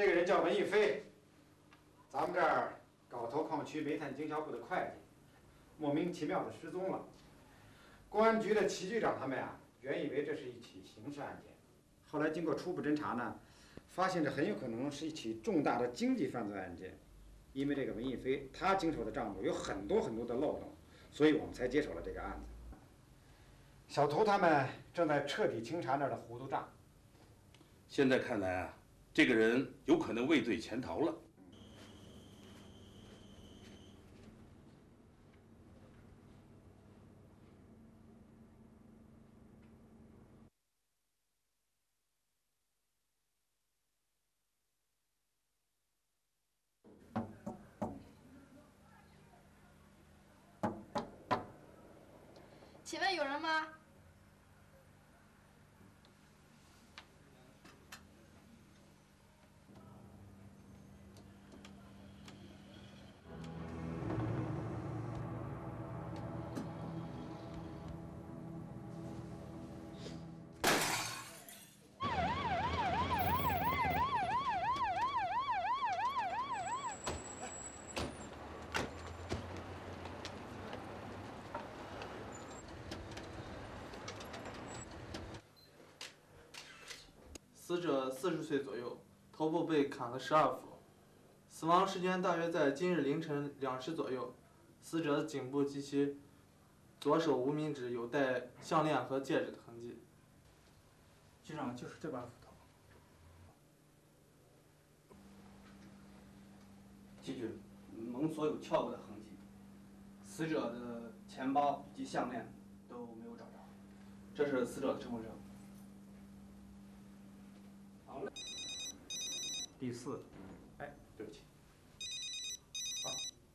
这个人叫文逸飞，咱们这儿镐头矿区煤炭经销部的会计，莫名其妙的失踪了。公安局的齐局长他们呀，原以为这是一起刑事案件，后来经过初步侦查呢，发现这很有可能是一起重大的经济犯罪案件。因为这个文逸飞他经手的账目有很多的漏洞，所以我们才接手了这个案子。小偷他们正在彻底清查那儿的糊涂账。现在看来啊，这个人有可能畏罪潜逃了。请问有人吗？死者40岁左右，头部被砍了12斧，死亡时间大约在今日凌晨2时左右。死者的颈部及其左手无名指有戴项链和戒指的痕迹。局长，就是这把斧头。提取门锁有撬过的痕迹，死者的钱包及项链都没有找着。这是死者的身份证。第4，哎，对不起。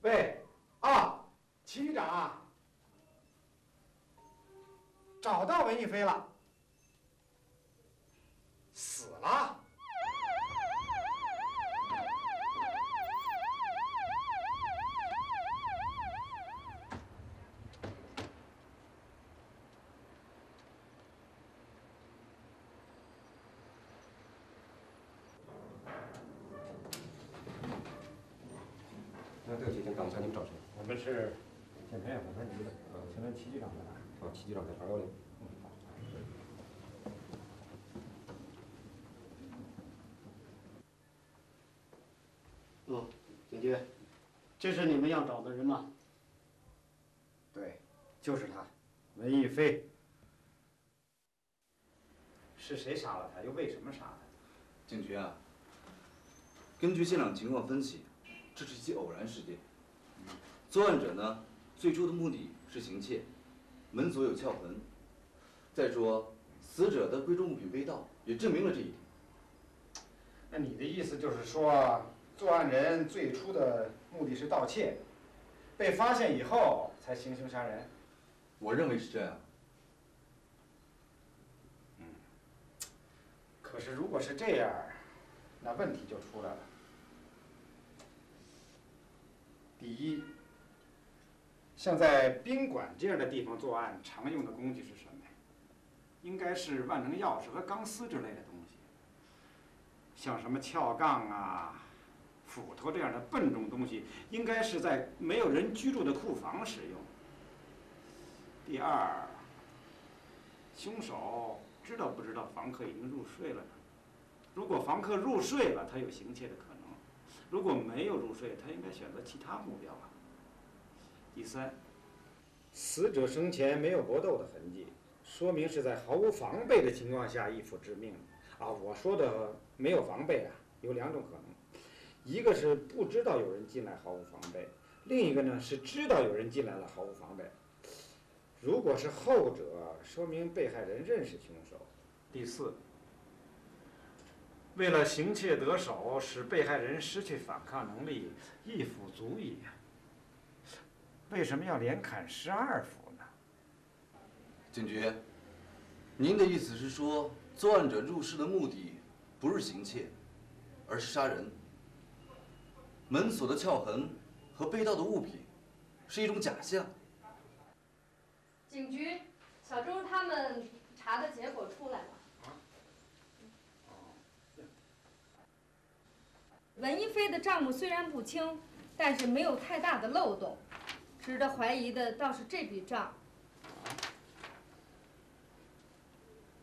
喂，齐局长啊，找到文逸飞了，死了。对不起，请刚才你们找谁？我们是检察院本分局的，请问齐局长在哪？齐局长在210。警局，这是你们要找的人吗？对，就是他，文逸飞。是谁杀了他？又为什么杀他？警局啊，根据现场情况分析，这是一起偶然事件。作案者呢，最初的目的是行窃，门锁有撬痕。再说，死者的贵重物品被盗，也证明了这一点。那你的意思就是说，作案人最初的目的是盗窃，被发现以后才行凶杀人？我认为是这样。可是如果是这样，那问题就出来了。第一，像在宾馆这样的地方作案，常用的工具是什么呀？应该是万能钥匙和钢丝之类的东西。像什么撬杠啊、斧头这样的笨重东西，应该是在没有人居住的库房使用。第二，凶手知道不知道房客已经入睡了呢？如果房客入睡了，他有行窃的可能；如果没有入睡，他应该选择其他目标啊。第三，死者生前没有搏斗的痕迹，说明是在毫无防备的情况下一斧致命啊！我说的没有防备啊，有2种可能，一个是不知道有人进来毫无防备，另一个呢是知道有人进来了毫无防备。如果是后者，说明被害人认识凶手。第4，为了行窃得手，使被害人失去反抗能力，一斧足矣。为什么要连砍12斧呢？警局，您的意思是说，作案者入室的目的不是行窃，而是杀人？门锁的撬痕和被盗的物品是一种假象？警局，小周他们查的结果出来了。文一飞的账目虽然不清，但是没有太大的漏洞，值得怀疑的倒是这笔账。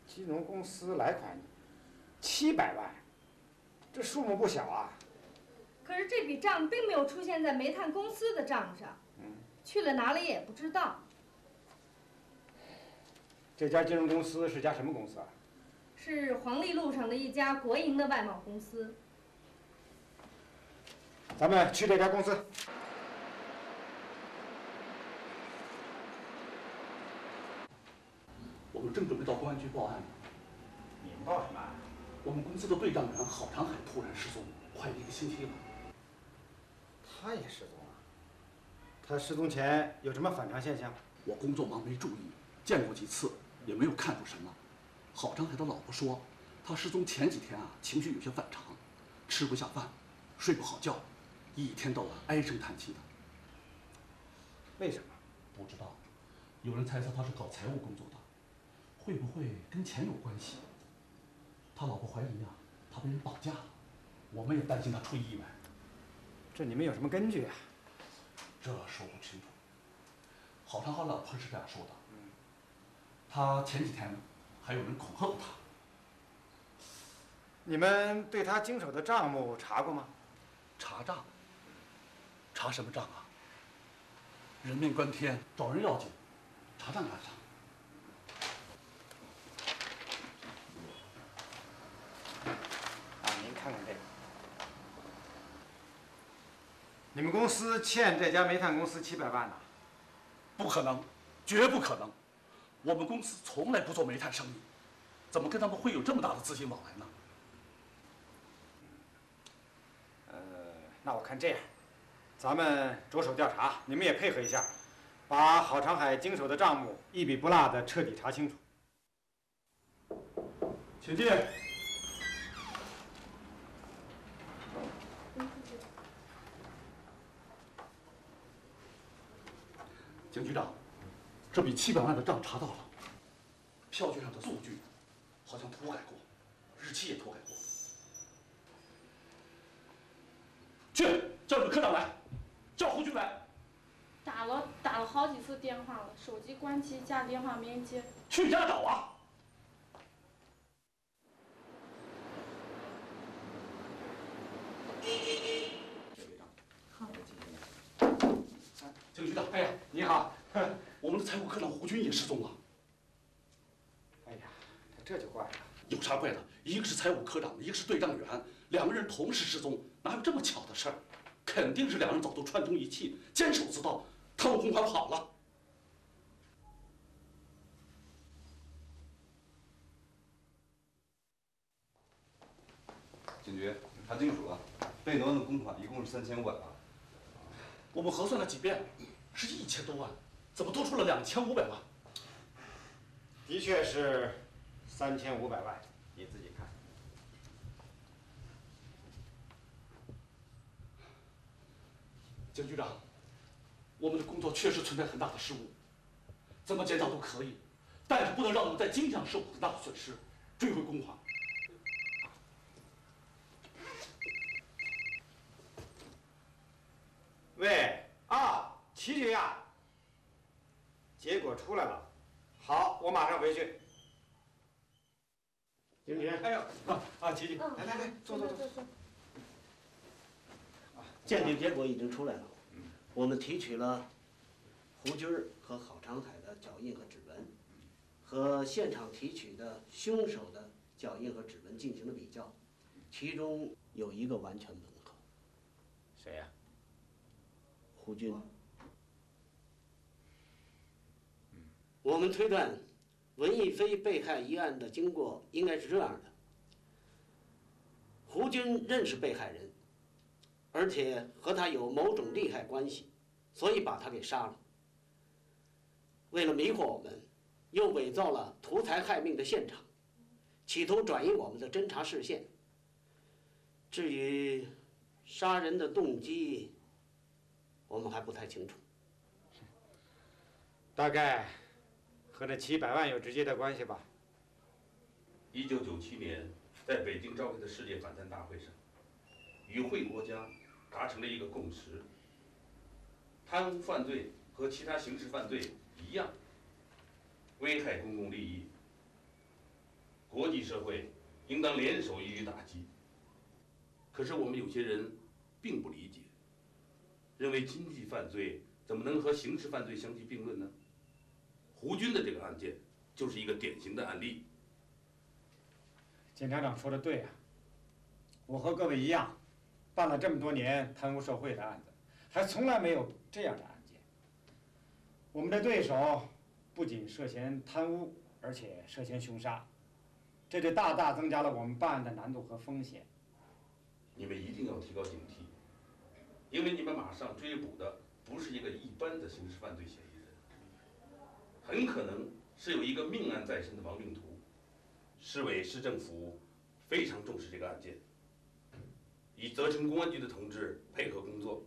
金融公司来款700万，这数目不小啊。可是这笔账并没有出现在煤炭公司的账上，去了哪里也不知道。这家金融公司是家什么公司啊？是黄历路上的一家国营的外贸公司。咱们去这家公司。我们正准备到公安局报案呢。你们报什么案？我们公司的队账员郝长海突然失踪，快1个星期了。他也失踪了？他失踪前有什么反常现象？我工作忙没注意，见过几次，也没有看出什么。郝长海的老婆说，他失踪前几天啊，情绪有些反常，吃不下饭，睡不好觉，一天到晚唉声叹气的。为什么？不知道，有人猜测他是搞财务工作的，会不会跟钱有关系？他老婆怀疑啊，他被人绑架了，我们也担心他出意外。这你们有什么根据啊？这说不清楚。郝长海老婆是这样说的，他前几天还有人恐吓他。你们对他经手的账目查过吗？查账？查什么账啊？人命关天，找人要紧，查账干啥？啊，您看看这个。你们公司欠这家煤炭公司700万呢？不可能，绝不可能！我们公司从来不做煤炭生意，怎么跟他们会有这么大的资金往来呢？那我看这样，咱们着手调查，你们也配合一下，把郝长海经手的账目一笔不落的彻底查清楚。请进。景局长，这笔700万的账查到了，票据上的数据好像涂改过，日期也涂改过。去，叫你们科长来，叫胡军来。打了好几次电话了，手机关机加电话没人接。去家找啊！好。景局长，哎呀，你好，我们的财务科长胡军也失踪了。哎呀，这就怪了。有啥怪的？一个是财务科长，一个是队账员，2个人同时失踪，哪有这么巧的事儿？肯定是2人早都串通一气，监守自盗，贪污公款跑了。警局查清楚了，被挪用的公款一共是3500万。我们核算了几遍，是1000多万，怎么多出了2500万？的确是3500万，你自己看。景局长，我们的工作确实存在很大的失误，怎么检讨都可以，但是不能让我们在经济上受很大的损失，追回公款。喂，啊，齐局呀，结果出来了，好，我马上回去。景局，哎呦，齐局，来，坐。鉴定结果已经出来了，我们提取了胡军和郝长海的脚印和指纹，和现场提取的凶手的脚印和指纹进行了比较，其中有一个完全吻合。谁呀？胡军。我们推断，文艺飞被害一案的经过应该是这样的：胡军认识被害人，而且和他有某种利害关系，所以把他给杀了。为了迷惑我们，又伪造了图财害命的现场，企图转移我们的侦查视线。至于杀人的动机，我们还不太清楚。大概和那700万有直接的关系吧。1997年，在北京召开的世界反贪大会上，与会国家达成了一个共识：贪污犯罪和其他刑事犯罪一样，危害公共利益。国际社会应当联手予以打击。可是我们有些人并不理解，认为经济犯罪怎么能和刑事犯罪相提并论呢？胡军的这个案件就是一个典型的案例。检察长说的对啊，我和各位一样，办了这么多年贪污受贿的案子，还从来没有这样的案件。我们的对手不仅涉嫌贪污，而且涉嫌凶杀，这就大大增加了我们办案的难度和风险。你们一定要提高警惕，因为你们马上追捕的不是一个一般的刑事犯罪嫌疑人，很可能是有一个命案在身的亡命徒。市委市政府非常重视这个案件，以责成公安局的同志配合工作。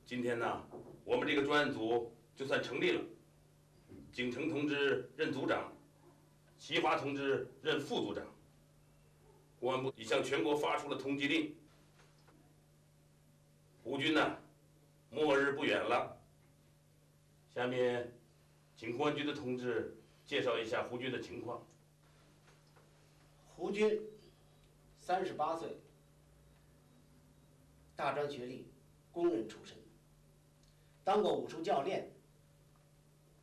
今天呢，我们这个专案组就算成立了，景成同志任组长，齐华同志任副组长。公安部已向全国发出了通缉令。胡军呢，末日不远了。下面，请公安局的同志介绍一下胡军的情况。胡军，38岁，大专学历，工人出身，当过武术教练、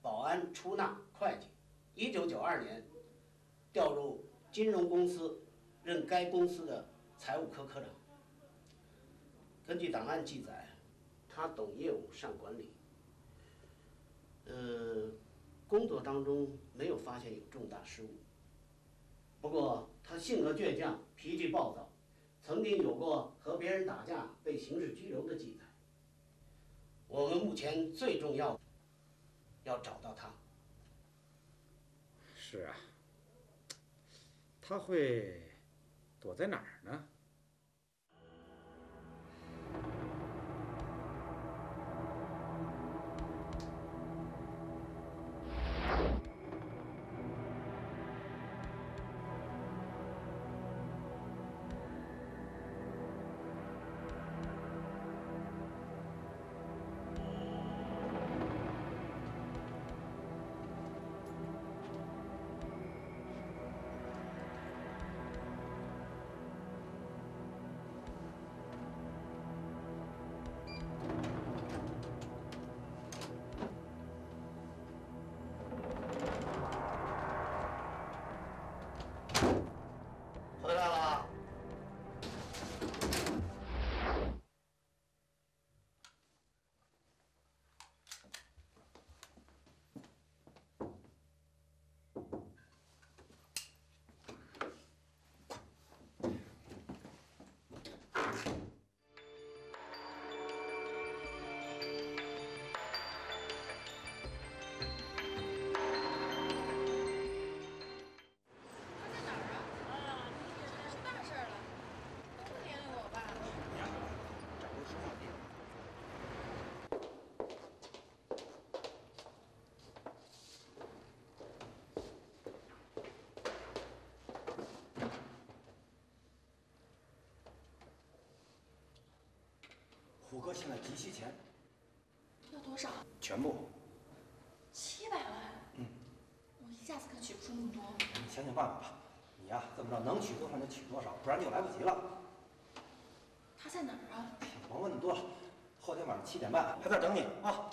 保安、出纳、会计。1992年调入金融公司，任该公司的财务科科长。根据档案记载，他懂业务，善管理。工作当中没有发现有重大失误。不过他性格倔强，脾气暴躁，曾经有过和别人打架被刑事拘留的记载。我们目前最重要要找到他。是啊，他会躲在哪儿呢？回来了。虎哥现在急需钱，要多少？全部。 700万。我一下子可取不出那么多。你想想办法吧。你呀，这么着能取多少就取多少，不然就来不及了。他在哪儿啊？甭问那么多了，后天晚上7点半还在等你啊。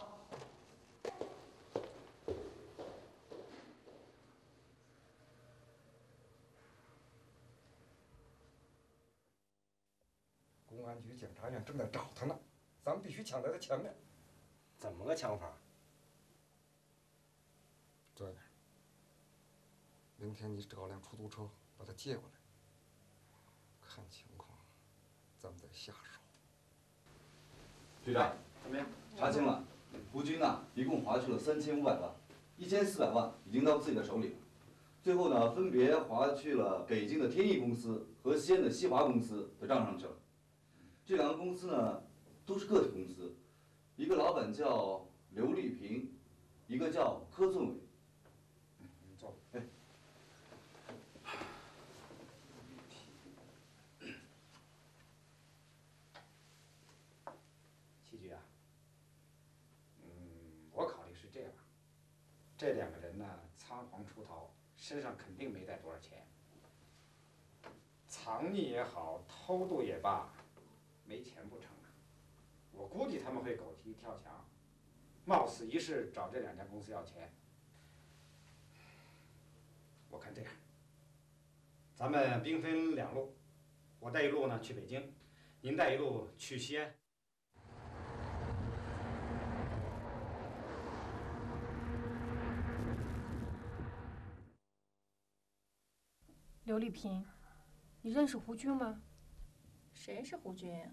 公安局、检察院正在找他呢，咱们必须抢在他前面。怎么个抢法？这样，明天你找辆出租车把他接过来，看情况，咱们再下手。队长，怎么样？查清了，胡军呢一共划去了3500万，1400万已经到自己的手里了。最后呢，分别划去了北京的天翼公司和西安的西华公司的账上去了。这两个公司呢，都是个体公司，一个老板叫刘丽萍，一个叫柯尊伟。走。哎。这两个人呢，仓皇出逃，身上肯定没带多少钱。藏匿也好，偷渡也罢，没钱不成啊。我估计他们会狗急跳墙，冒死一试找这两家公司要钱。我看这样，咱们兵分两路，我带一路呢去北京，您带一路去西安。刘丽萍，你认识胡军吗？谁是胡军呀？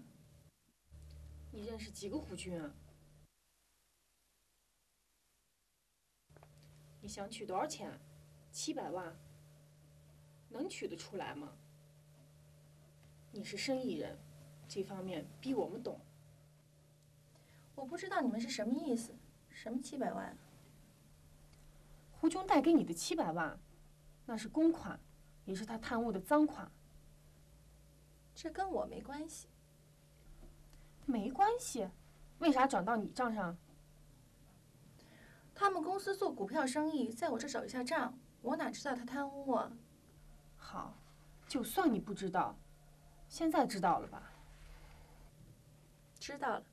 你认识几个胡军啊？你想取多少钱？700万，能取得出来吗？你是生意人，这方面比我们懂。我不知道你们是什么意思，什么700万？胡军带给你的700万，那是公款，也是他贪污的赃款。这跟我没关系。没关系，为啥转到你账上？他们公司做股票生意，在我这找一下账，我哪知道他贪污啊？好，就算你不知道，现在知道了吧？知道了。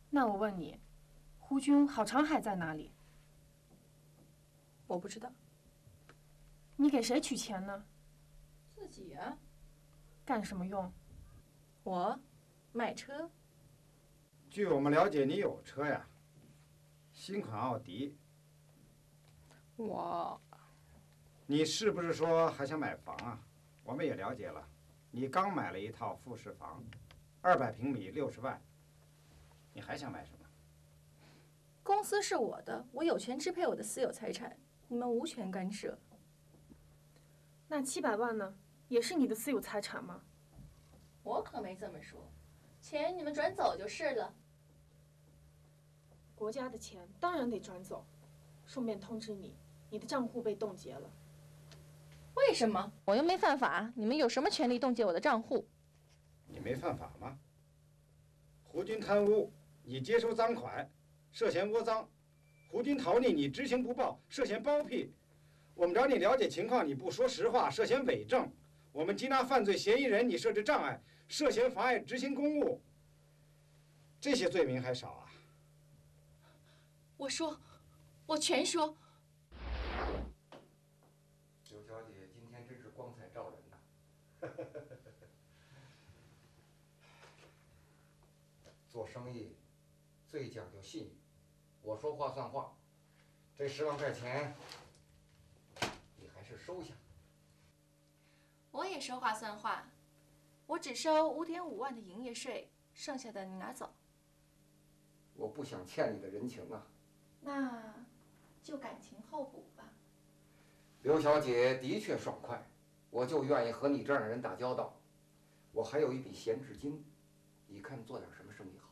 那我问你，胡军郝长海在哪里？我不知道。你给谁取钱呢？自己啊。干什么用？我买车。据我们了解，你有车呀，新款奥迪。你是不是说还想买房啊？我们也了解了，你刚买了一套复式房，200平米，60万。你还想买什么？公司是我的，我有权支配我的私有财产，你们无权干涉。那700万呢？也是你的私有财产吗？我可没这么说，钱你们转走就是了。国家的钱当然得转走。顺便通知你，你的账户被冻结了。为什么？我又没犯法，你们有什么权利冻结我的账户？你没犯法吗？胡军贪污，你接收赃款，涉嫌窝赃；胡军逃匿，你知情不报，涉嫌包庇。我们找你了解情况，你不说实话，涉嫌伪证。我们缉拿犯罪嫌疑人，你设置障碍，涉嫌妨碍执行公务。这些罪名还少啊？我说，我全说。刘小姐今天真是光彩照人呐！做生意最讲究信誉，我说话算话。这10万块钱，你还是收下。我也说话算话，我只收5.5万的营业税，剩下的你拿走。我不想欠你的人情啊。那就感情后补吧。刘小姐的确爽快，我就愿意和你这样的人打交道。我还有一笔闲置金，你看做点什么生意好？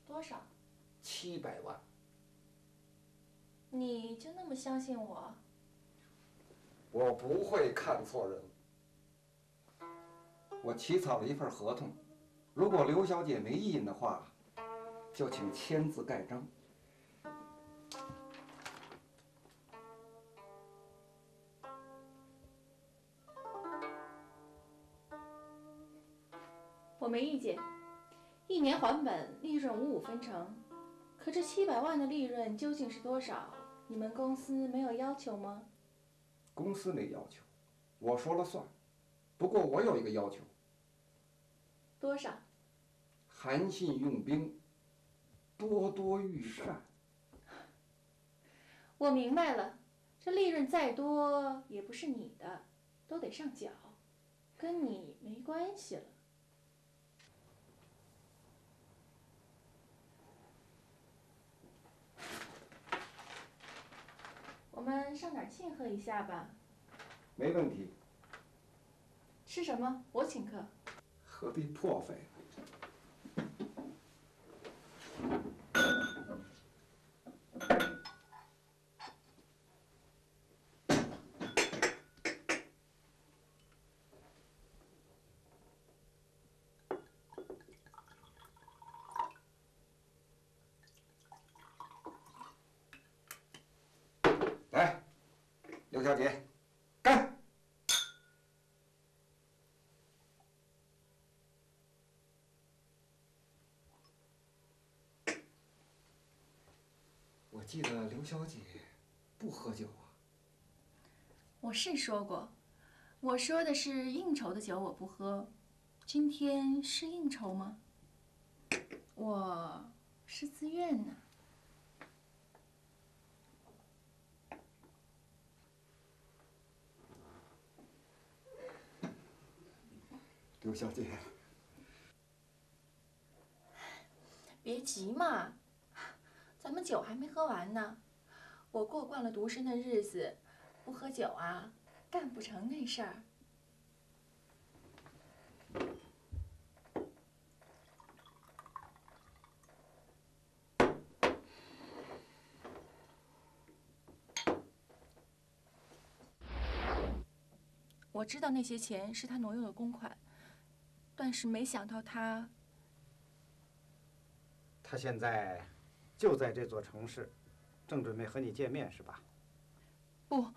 多少？700万。你就那么相信我？我不会看错人。我起草了一份合同，如果刘小姐没异议的话，就请签字盖章。我没意见，1年还本，利润55分成。可这700万的利润究竟是多少？你们公司没有要求吗？公司没要求，我说了算。不过我有一个要求。多少？韩信用兵，多多益善。我明白了，这利润再多也不是你的，都得上缴，跟你没关系了。我们上哪儿庆贺一下吧？没问题。吃什么？我请客。何必破费？小姐，干！我记得刘小姐不喝酒啊。我是说过，我说的是应酬的酒我不喝。今天是应酬吗？我是自愿呢。刘小姐，别急嘛，咱们酒还没喝完呢。我过惯了独身的日子，不喝酒啊，干不成那事儿。我知道那些钱是他挪用的公款，但是没想到他现在就在这座城市，正准备和你见面，是吧？不，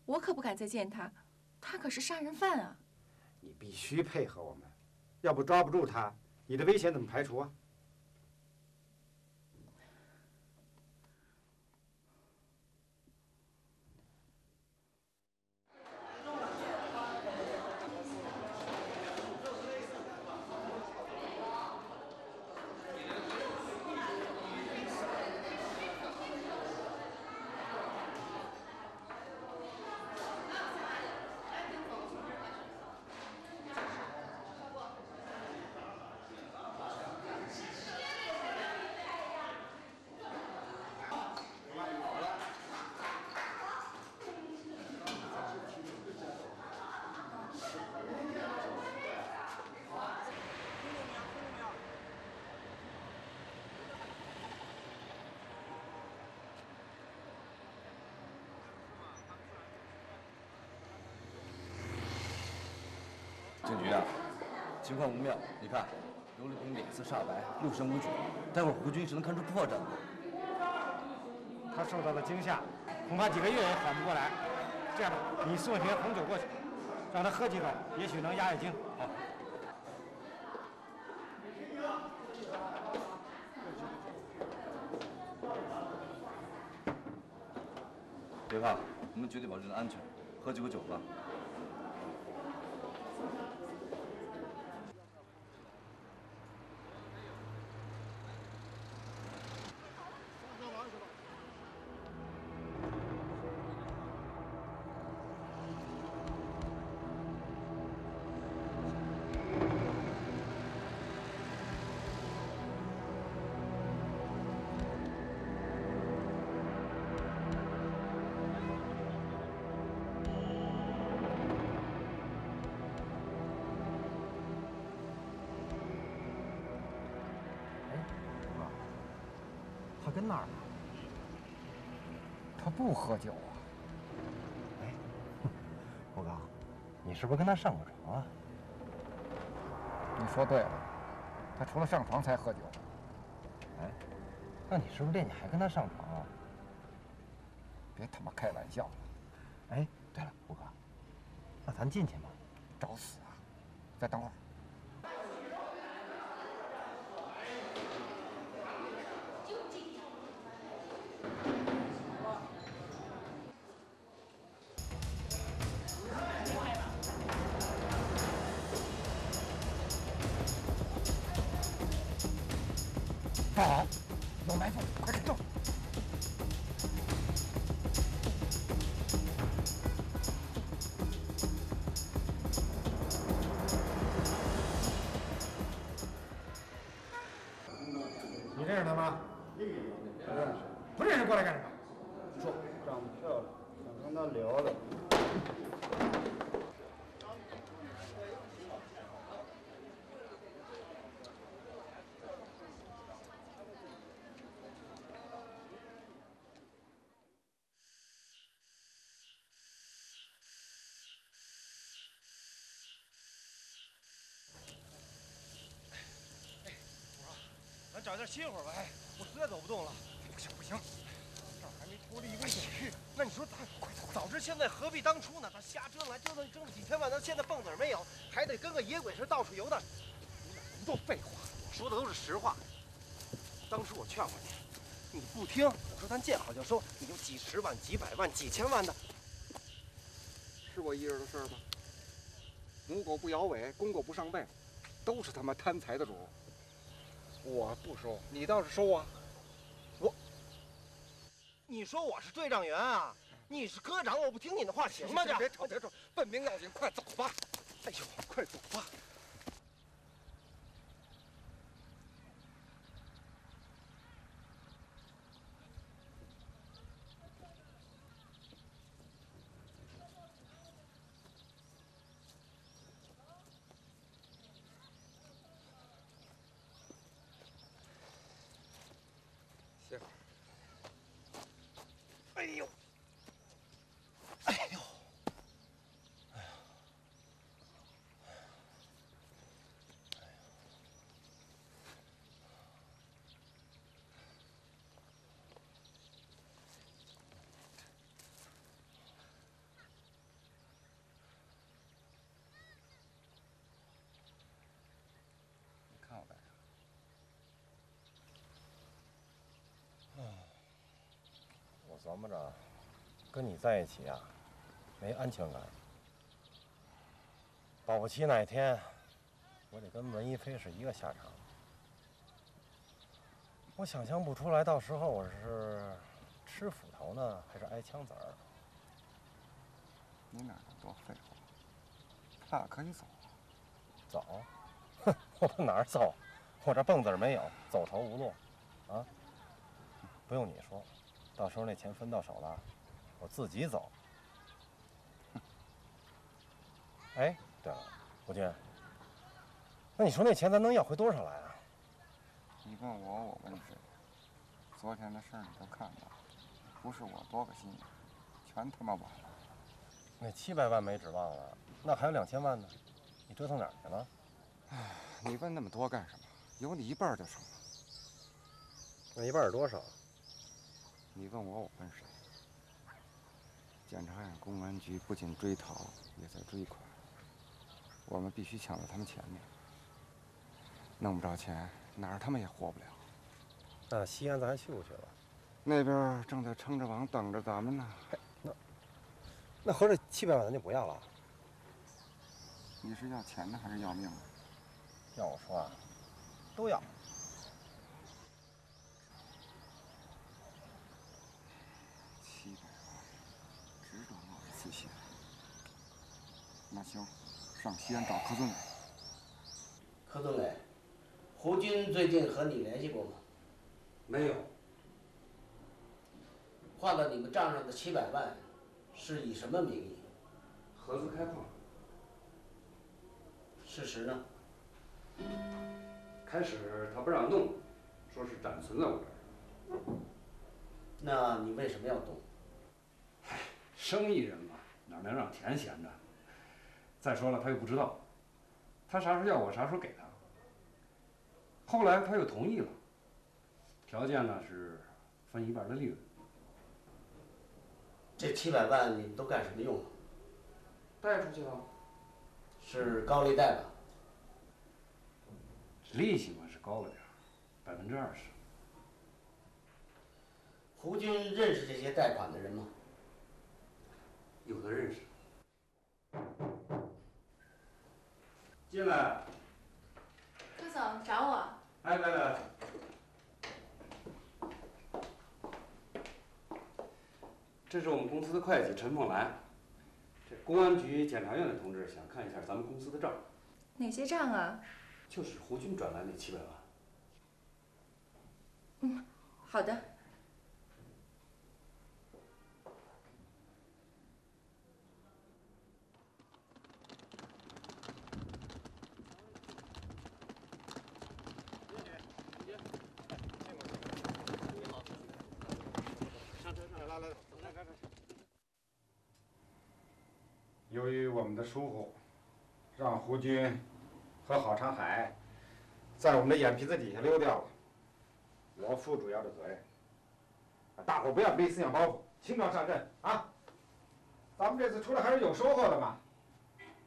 我可不敢再见他，他可是杀人犯啊！你必须配合我们，要不抓不住他，你的危险怎么排除啊？警局啊，情况不妙。你看，刘立平脸色煞白，六神无主，待会儿胡军是能看出破绽的。他受到了惊吓，恐怕几个月也缓不过来。这样吧，你送一瓶红酒过去，让他喝几口，也许能压压惊。好。别怕，我们绝对保证安全。喝几口酒吧。他跟那儿呢，他不喝酒啊。哎，胡刚，你是不是跟他上过床啊？你说对了，他除了上床才喝酒。哎，那你是不是惦记还跟他上床啊？别他妈开玩笑了。哎，对了，胡哥，那咱进去吧。找死啊！再等会儿。报好，有埋伏，快开动！你认识他吗？不认识。不认识过来干什么？说，长得漂亮，想跟他聊聊。咱找地儿歇会儿吧。哎，我实在走不动了。不行不行，这儿还没脱离危险区。那你说早知现在何必当初呢？他瞎折腾来折腾，挣了几千万，他现在蹦子没有，还得跟个野鬼似的到处游荡。你哪那么多废话？我说的都是实话。当初我劝过你，你不听。我说咱见好就收，你有几十万、几百万、几千万的，是我一人的事儿吗？母狗不摇尾，公狗不上背，都是他妈贪财的主。我不收，你倒是收啊！你说我是队长员啊？你是科长，我不听你的话行吗？别吵，别吵，奔命要紧，快走吧！哎呦，快走吧！歇会儿。哎呦！哎呦！哎呀！你看我干啥？我琢磨着，跟你在一起啊，没安全感。保不齐哪天，我得跟文一飞是一个下场。我想象不出来，到时候我是吃斧头呢，还是挨枪子儿。你哪那么多废话？他俩可以走。走？哼，我哪儿走？我这蹦子儿没有，走投无路。啊？不用你说，到时候那钱分到手了，我自己走。哎，对了，吴军，那你说那钱咱能要回多少来啊？你问我，我问谁？昨天的事儿你都看到了，不是我多个心眼，全他妈完了。那700万没指望了，那还有2000万呢，你折腾哪儿去了？哎，你问那么多干什么？有你一半就成了。那一半是多少？你问我，我问谁？检察院、公安局不仅追逃，也在追款。我们必须抢在他们前面，弄不着钱，哪儿他们也活不了。那西安咱还去不去了？那边正在撑着网等着咱们呢。那合着700万咱就不要了？你是要钱呢，还是要命啊？要我说啊，都要。700万，值得冒一次险。那行。上西安找柯尊磊。柯尊磊，胡军最近和你联系过吗？没有。划到你们账上的700万，是以什么名义？合资开矿。事实呢？开始他不让动，说是暂存在我这儿。那你为什么要动？唉，生意人嘛，哪能让田闲着？再说了，他又不知道，他啥时候要我，啥时候给他。后来他又同意了，条件呢是分1半的利润。这700万你们都干什么用了？贷出去了。是高利贷吧？利息嘛是高了点，20%。胡军认识这些贷款的人吗？有的认识。进来。柯总找我。哎，来。这是我们公司的会计陈凤兰。这公安局、检察院的同志想看一下咱们公司的账。哪些账啊？就是胡军转来那700万。嗯，好的。由于我们的疏忽，让胡军和郝长海在我们的眼皮子底下溜掉了，我负主要的责任。大伙不要背思想包袱，轻装上阵啊！咱们这次出来还是有收获的嘛，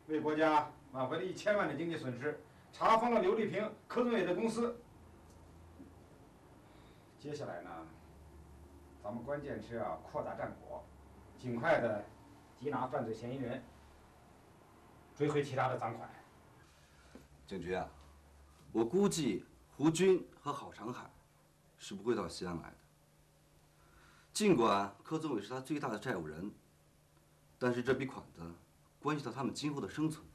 为国家挽回了1000万的经济损失，查封了刘丽萍、柯宗伟的公司。接下来呢，咱们关键是要扩大战果，尽快的缉拿犯罪嫌疑人，追回其他的赃款。警局啊，我估计胡军和郝长海是不会到西安来的。尽管柯宗伟是他最大的债务人，但是这笔款子关系到他们今后的生存，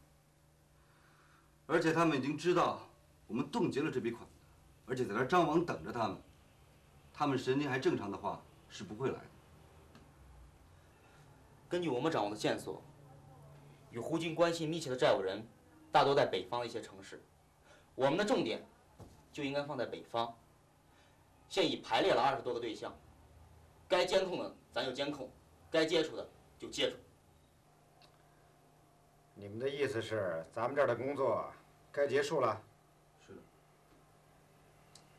而且他们已经知道我们冻结了这笔款子，而且在那张网等着他们。他们神经还正常的话，是不会来的。根据我们掌握的线索，与胡军关系密切的债务人大多在北方的一些城市，我们的重点就应该放在北方。现已排列了20多个对象，该监控的咱就监控，该接触的就接触。你们的意思是，咱们这儿的工作该结束了？是的。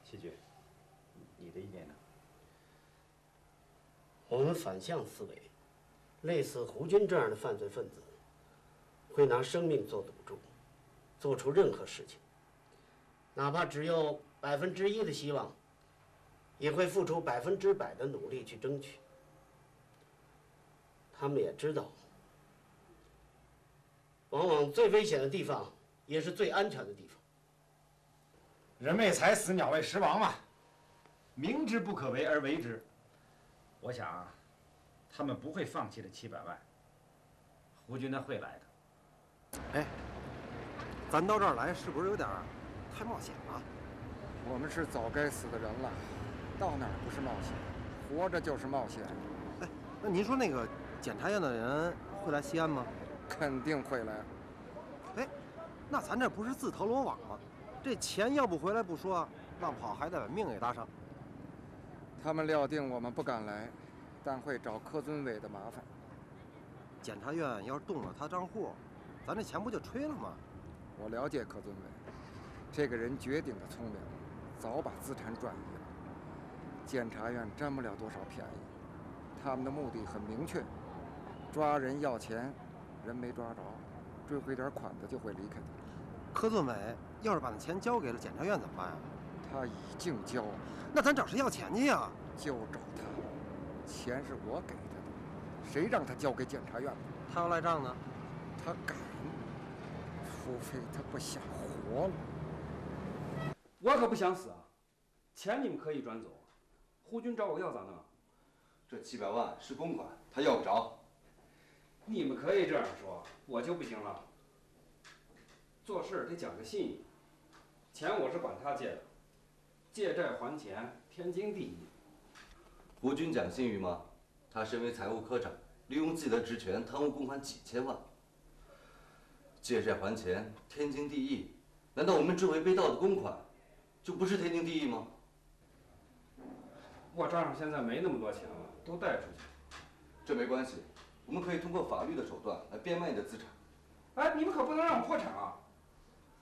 齐局，你的意见呢？我们反向思维，类似胡军这样的犯罪分子，会拿生命做赌注，做出任何事情，哪怕只有1%的希望，也会付出100%的努力去争取。他们也知道，往往最危险的地方也是最安全的地方。人为财死，鸟为食亡嘛，明知不可为而为之。我想啊，他们不会放弃这700万，胡军他会来的。哎，咱到这儿来是不是有点太冒险了？我们是早该死的人了，到哪儿不是冒险，活着就是冒险。哎，那您说那个检察院的人会来西安吗？肯定会来。哎，那咱这不是自投罗网吗？这钱要不回来不说，浪跑还得把命给搭上。他们料定我们不敢来，但会找柯尊伟的麻烦。检察院要是动了他账户，咱这钱不就吹了吗？我了解柯尊伟，这个人绝顶的聪明，早把资产转移了。检察院占不了多少便宜，他们的目的很明确：抓人要钱，人没抓着，追回点款子就会离开他。柯尊伟要是把那钱交给了检察院怎么办呀？他已经交了。那咱找谁要钱去呀？就找他，钱是我给他的，谁让他交给检察院的？他要赖账呢？他敢，除非他不想活了。我可不想死啊！钱你们可以转走，胡军找我要咋弄？这700万是公款，他要不着。你们可以这样说，我就不行了。做事得讲个信义，钱我是管他借的，借债还钱，天经地义。胡军讲信誉吗？他身为财务科长，利用自己的职权贪污公款几千万，借债还钱，天经地义。难道我们追回被盗的公款，就不是天经地义吗？我账上现在没那么多钱了，都贷出去。这没关系，我们可以通过法律的手段来变卖你的资产。哎，你们可不能让我破产啊！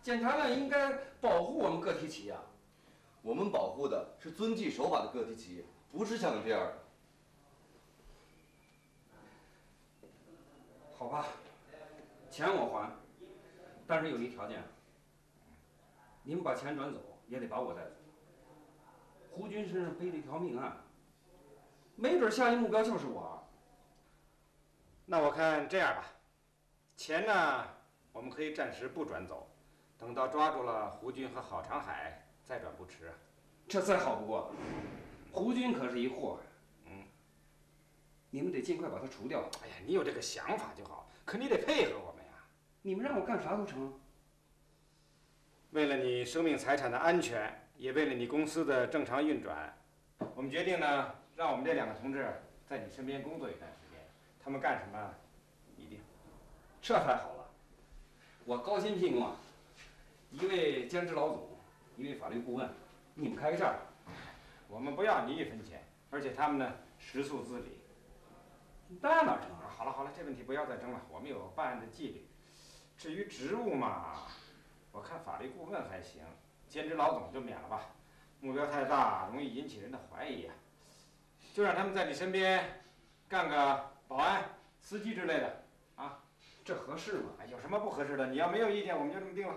检察院应该保护我们个体企业。我们保护的是遵纪守法的个体企业，不是像你这样的。好吧，钱我还，但是有一条件，你们把钱转走，也得把我带走。胡军身上背着一条命案，没准下一目标就是我。那我看这样吧，钱呢，我们可以暂时不转走，等到抓住了胡军和郝长海再转不迟。这再好不过了，胡军可是一祸害。你们得尽快把他除掉。哎呀，你有这个想法就好，可你得配合我们呀。你们让我干啥都成。为了你生命财产的安全，也为了你公司的正常运转，我们决定呢，让我们这2个同志在你身边工作一段时间。他们干什么，你定。这太好了，我高薪聘用啊，一位兼职老总，一位法律顾问，你们开个价。我们不要你1分钱，而且他们呢，食宿自理。那哪成啊？好了好了，这问题不要再争了，我们有办案的纪律。至于职务嘛，我看法律顾问还行，兼职老总就免了吧，目标太大，容易引起人的怀疑啊。就让他们在你身边干个保安、司机之类的啊，这合适吗？有什么不合适的？你要没有意见，我们就这么定了。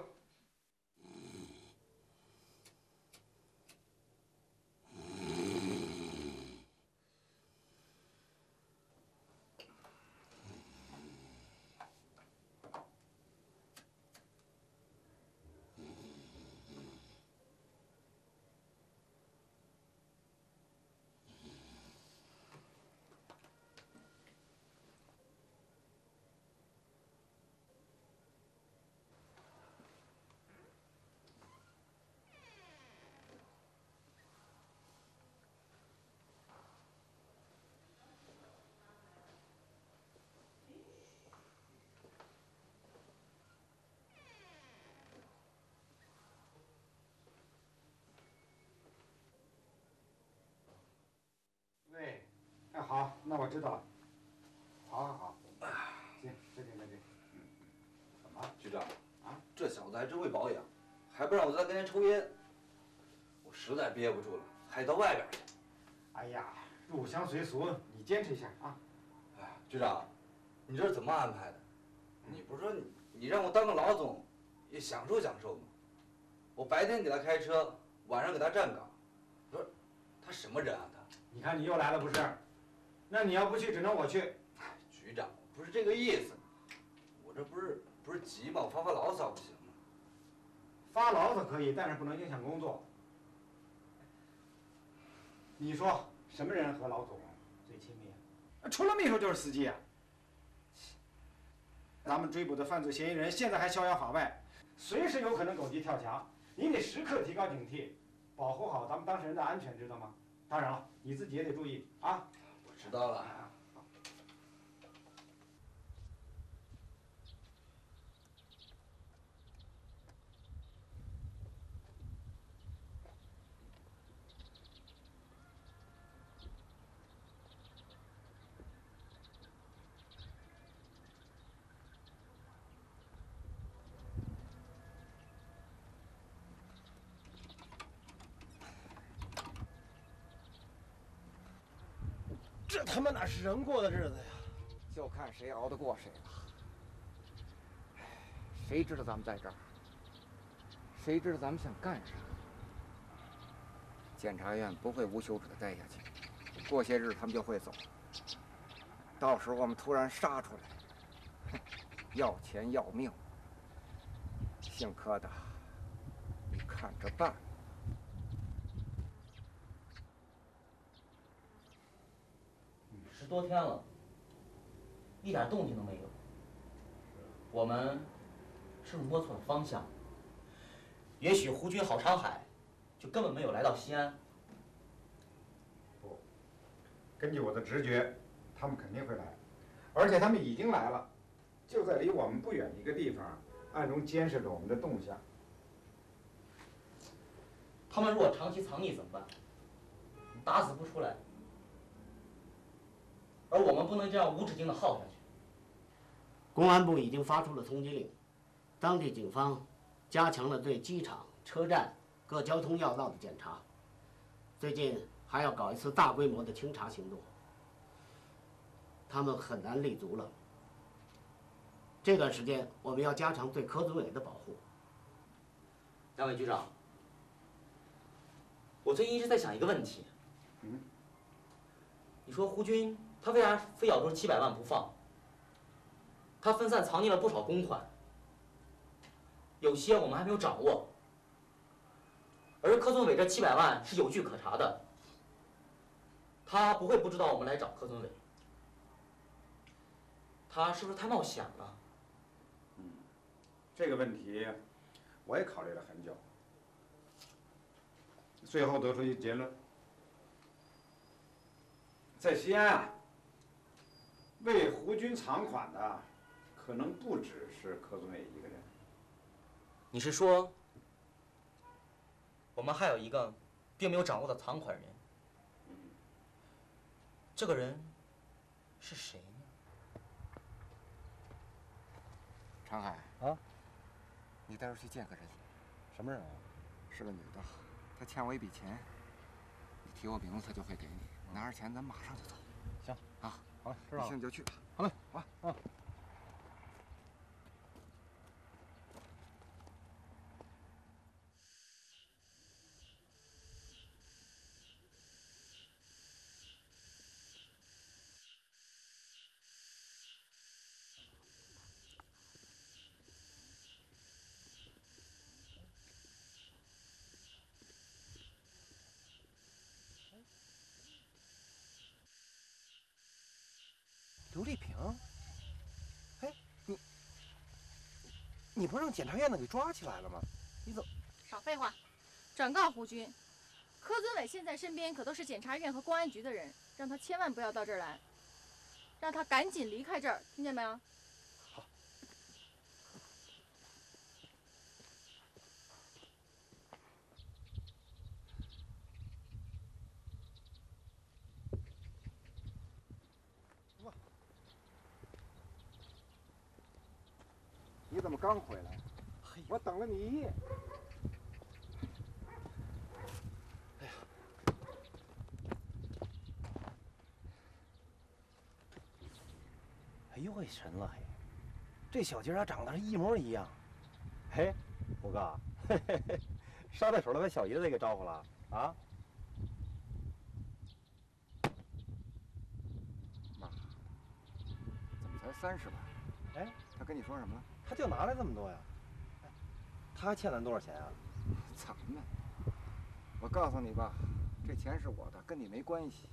喂，哎好，那我知道了。好，行，再见。怎么，局长啊？这小子还真会保养，还不让我在他跟前抽烟，我实在憋不住了，还到外边去。哎呀，入乡随俗，你坚持一下啊。哎，局长，你这是怎么安排的？你不是说你让我当个老总，也享受享受吗？我白天给他开车，晚上给他站岗，不是他什么人啊他？你看你又来了不是？那你要不去，只能我去。局长，不是这个意思，我这不是急吗？我发牢骚不行吗？发牢骚可以，但是不能影响工作。你说什么人和老总最亲密啊？除了秘书就是司机啊。咱们追捕的犯罪嫌疑人现在还逍遥法外，随时有可能狗急跳墙，你得时刻提高警惕，保护好咱们当事人的安全，知道吗？当然了，你自己也得注意啊。我知道了。这他妈哪是人过的日子呀？就看谁熬得过谁了。谁知道咱们在这儿？谁知道咱们想干啥？检察院不会无休止的待下去，过些日他们就会走。到时候我们突然杀出来，要钱要命。姓柯的，你看着办。10多天了，一点动静都没有。我们是不是摸错了方向？也许胡军、郝长海就根本没有来到西安。不，根据我的直觉，他们肯定会来，而且他们已经来了，就在离我们不远的一个地方，暗中监视着我们的动向。他们如果长期藏匿怎么办？打死不出来。而我们不能这样无止境地耗下去。公安部已经发出了通缉令，当地警方加强了对机场、车站各交通要道的检查，最近还要搞一次大规模的清查行动。他们很难立足了。这段时间我们要加强对柯尊伟的保护。两位局长，我最近一直在想一个问题。你说胡军他为啥非咬住700万不放？他分散藏匿了不少公款，有些我们还没有掌握。而柯尊伟这700万是有据可查的，他不会不知道我们来找柯尊伟。他是不是太冒险了？这个问题我也考虑了很久，最后得出一个结论：在西安啊，为胡军藏款的可能不只是柯尊伟一个人。你是说，我们还有一个并没有掌握的藏款人？这个人是谁呢？长海啊，你待会儿去见个人。什么人啊？是个女的，她欠我一笔钱，你提我名字他就会给你，拿着钱咱马上就走。行啊，好嘞，知道了。你现在就去吧。好嘞，好。啊。刘丽萍，哎，你不是让检察院的给抓起来了吗？你怎么？少废话！转告胡军，柯尊伟现在身边可都是检察院和公安局的人，让他千万不要到这儿来，让他赶紧离开这儿，听见没有？好。你怎么刚回来？我等了你一夜。哎呀，哎呦喂，神了嘿！这小鸡儿长得是一模一样。嘿，虎哥，嘿嘿嘿，捎带手的把小姨子也给招呼了啊？妈，怎么才30万？哎，他跟你说什么了？他就拿来这么多呀？哎，他还欠咱多少钱啊？咱们，我告诉你吧，这钱是我的，跟你没关系。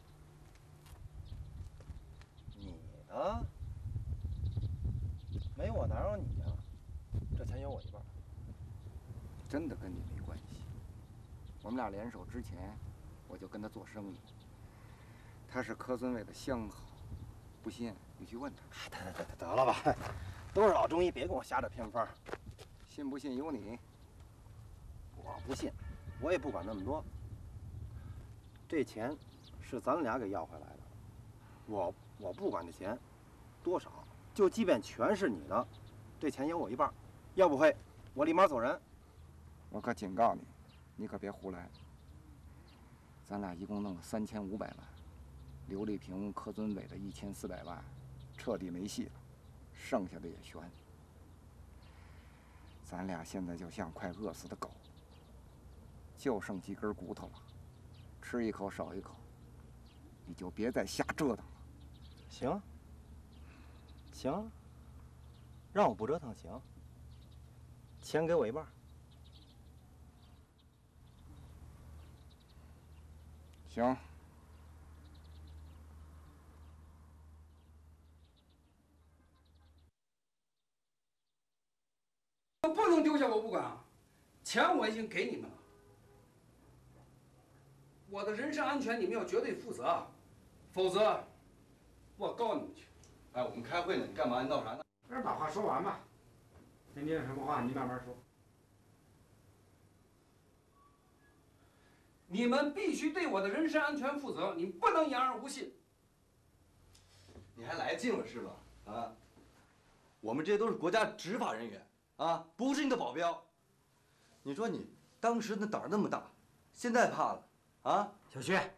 你的？没我哪有你呀？这钱有我一半。真的跟你没关系。我们俩联手之前，我就跟他做生意。他是柯尊伟的相好，不信你去问他。得了吧，都是老中医，别跟我瞎扯偏方。信不信由你。我不信，我也不管那么多。这钱是咱俩给要回来的，我不管这钱多少，就即便全是你的，这钱有我一半，要不会我立马走人。我可警告你，你可别胡来。咱俩一共弄了3500万，刘丽萍、柯尊伟的1400万，彻底没戏了，剩下的也悬。咱俩现在就像快饿死的狗，就剩几根骨头了，吃一口少一口，你就别再瞎折腾了。行，行，让我不折腾行，钱给我一半。行。不能丢下我不管啊！钱我已经给你们了，我的人身安全你们要绝对负责，否则我告你们去。哎，我们开会呢，你干嘛？你闹啥呢？让把话说完吧。你有什么话你慢慢说。你们必须对我的人身安全负责，你不能言而无信。你还来劲了是吧？啊，我们这些都是国家执法人员啊，不是你的保镖。你说你当时那胆儿那么大，现在怕了啊？小薛，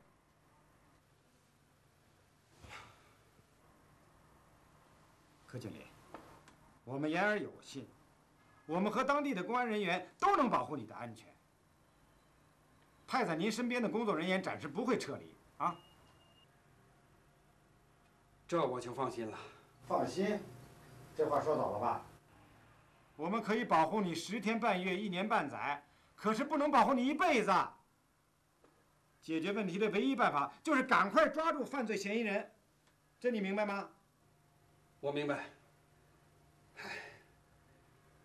柯经理，我们言而有信，我们和当地的公安人员都能保护你的安全。派在您身边的工作人员暂时不会撤离啊。这我就放心了。放心，这话说早了吧？我们可以保护你10天半月、1年半载，可是不能保护你一辈子。解决问题的唯一办法就是赶快抓住犯罪嫌疑人，这你明白吗？我明白。唉，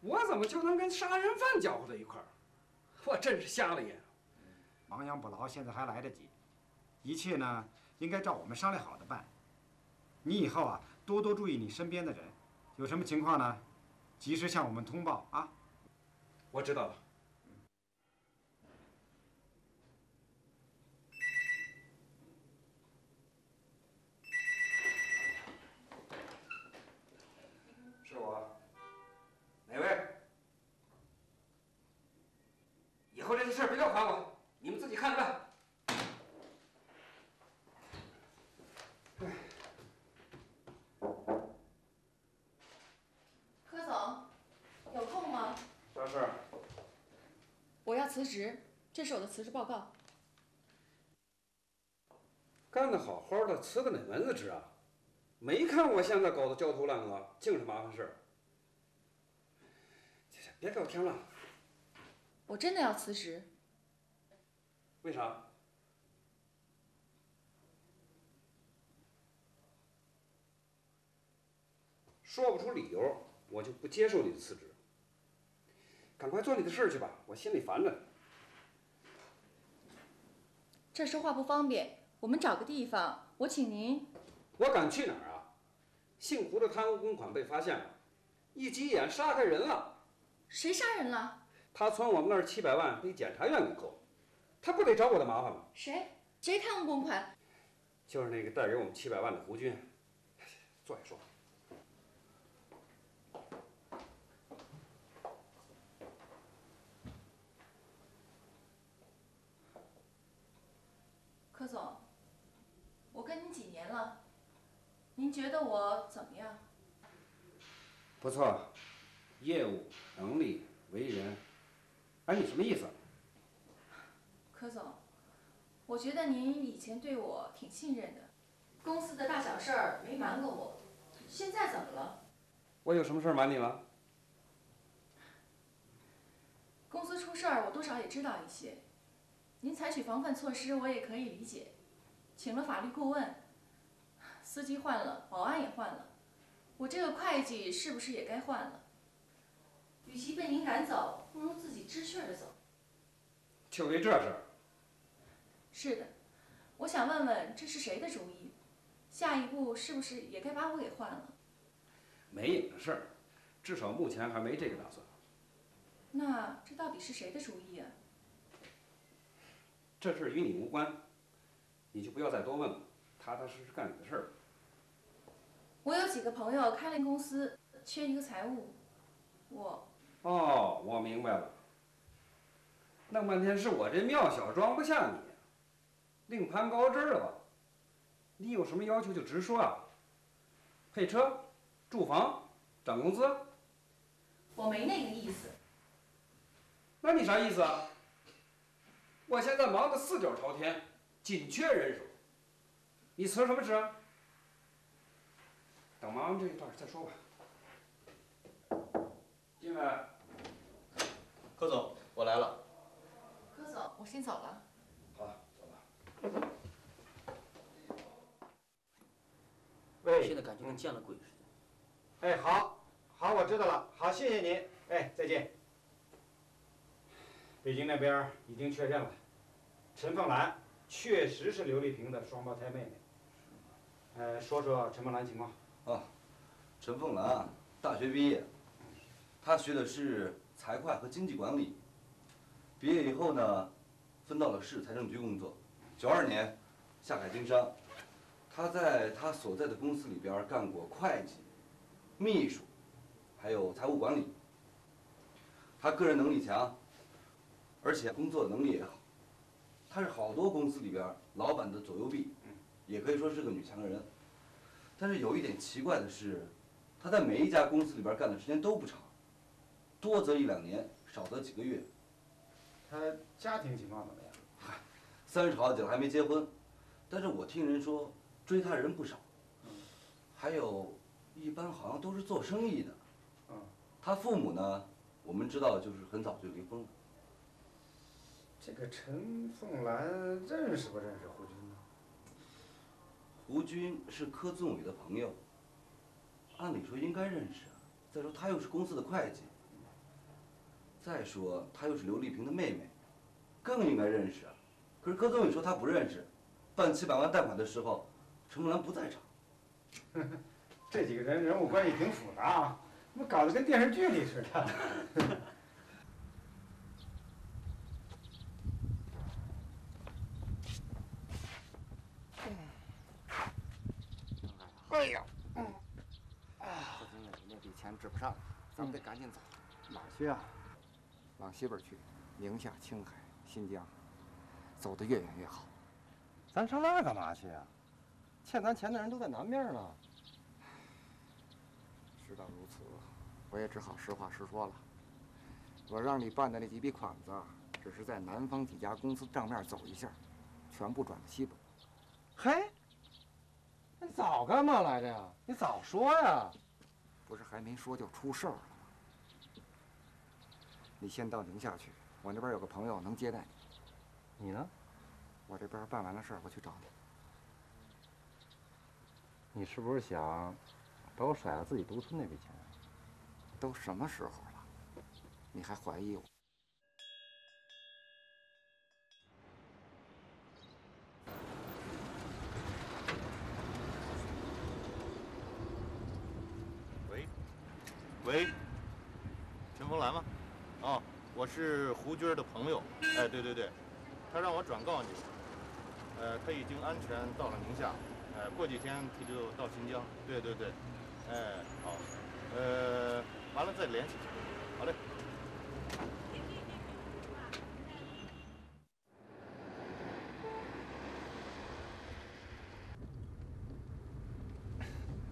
我怎么就能跟杀人犯搅和在一块儿？我真是瞎了眼。亡羊补牢，现在还来得及。一切呢，应该照我们商量好的办。你以后啊，多多注意你身边的人，有什么情况呢，及时向我们通报啊。我知道了。是我。哪位？以后这些事儿别叫喊我，你们自己看着办。辞职，这是我的辞职报告。干得好好的，辞个哪门子职啊？没看我现在搞得焦头烂额，净是麻烦事儿。别给我添乱。我真的要辞职。为啥？说不出理由，我就不接受你的辞职。赶快做你的事儿去吧，我心里烦着。这儿说话不方便，我们找个地方，我请您。我敢去哪儿啊？姓胡的贪污公款被发现了，一急眼杀开人了。谁杀人了？他存我们那儿700万被检察院给扣，他不得找我的麻烦吗？谁贪污公款？就是那个贷给我们700万的胡军。坐下说。柯总，我跟您几年了，您觉得我怎么样？不错，业务能力为人。哎，你什么意思？柯总，我觉得您以前对我挺信任的，公司的大小事儿没瞒过我，现在怎么了？我有什么事儿瞒你了？公司出事儿，我多少也知道一些。您采取防范措施，我也可以理解。请了法律顾问，司机换了，保安也换了，我这个会计是不是也该换了？与其被您赶走，不如自己知趣的走。就为这事儿？是的，我想问问，这是谁的主意？下一步是不是也该把我给换了？没影的事儿，至少目前还没这个打算。那这到底是谁的主意啊？这事儿与你无关，你就不要再多问了，踏踏实实干你的事儿。我有几个朋友开了公司，缺一个财务，哦，我明白了。弄半天是我这庙小装不下你，另攀高枝了吧？你有什么要求就直说啊。配车、住房、涨工资。我没那个意思。那你啥意思啊？我现在忙得4脚朝天，紧缺人手。你辞什么职啊？等忙完这一段再说吧。进来。柯总，我来了。柯总，我先走了。好，走吧。喂，现在感觉跟见了鬼似的。哎，好，我知道了。好，谢谢您。哎，再见。北京那边已经确认了，陈凤兰确实是刘丽萍的双胞胎妹妹。说说陈凤兰情况。陈凤兰啊，大学毕业，她学的是财会和经济管理。毕业以后呢，分到了市财政局工作。92年下海经商，她在她所在的公司里边干过会计、秘书，还有财务管理。她个人能力强，而且工作能力也好。她是好多公司里边老板的左右臂，也可以说是个女强人。但是有一点奇怪的是，她在每一家公司里边干的时间都不长，多则1、2年，少则几个月。她家庭情况怎么样？30好几了还没结婚，但是我听人说追她人不少。还有，一般好像都是做生意的。她父母呢，我们知道就是很早就离婚了。这个陈凤兰认识不认识胡军呢？胡军是柯宗伟的朋友，按理说应该认识啊。再说他又是公司的会计，再说他又是刘丽萍的妹妹，更应该认识啊。可是柯宗伟说他不认识，办700万贷款的时候，陈凤兰不在场。这几个人物关系挺复杂啊，怎么搞得跟电视剧里似的？哎呀，何经理，那笔钱支不上，咱们得赶紧走。哪儿去啊？往西边去，宁夏、青海、新疆，走得越远越好。咱上那儿干嘛去啊？欠咱钱的人都在南边呢。事到如此，我也只好实话实说了。我让你办的那几笔款子，只是在南方几家公司账面走一下，全部转到西北。嘿，你早干嘛来着呀？你早说呀！不是还没说就出事儿了吗？你先到宁夏去，我那边有个朋友能接待你。你呢？我这边办完了事儿，我去找你。你是不是想把我甩了自己独吞那笔钱？都什么时候了，你还怀疑我？喂，陈峰来吗？哦，我是胡军的朋友。哎，对对对，他让我转告你，他已经安全到了宁夏，过几天他就到新疆。对对对，哎，好，完了再联系。好嘞。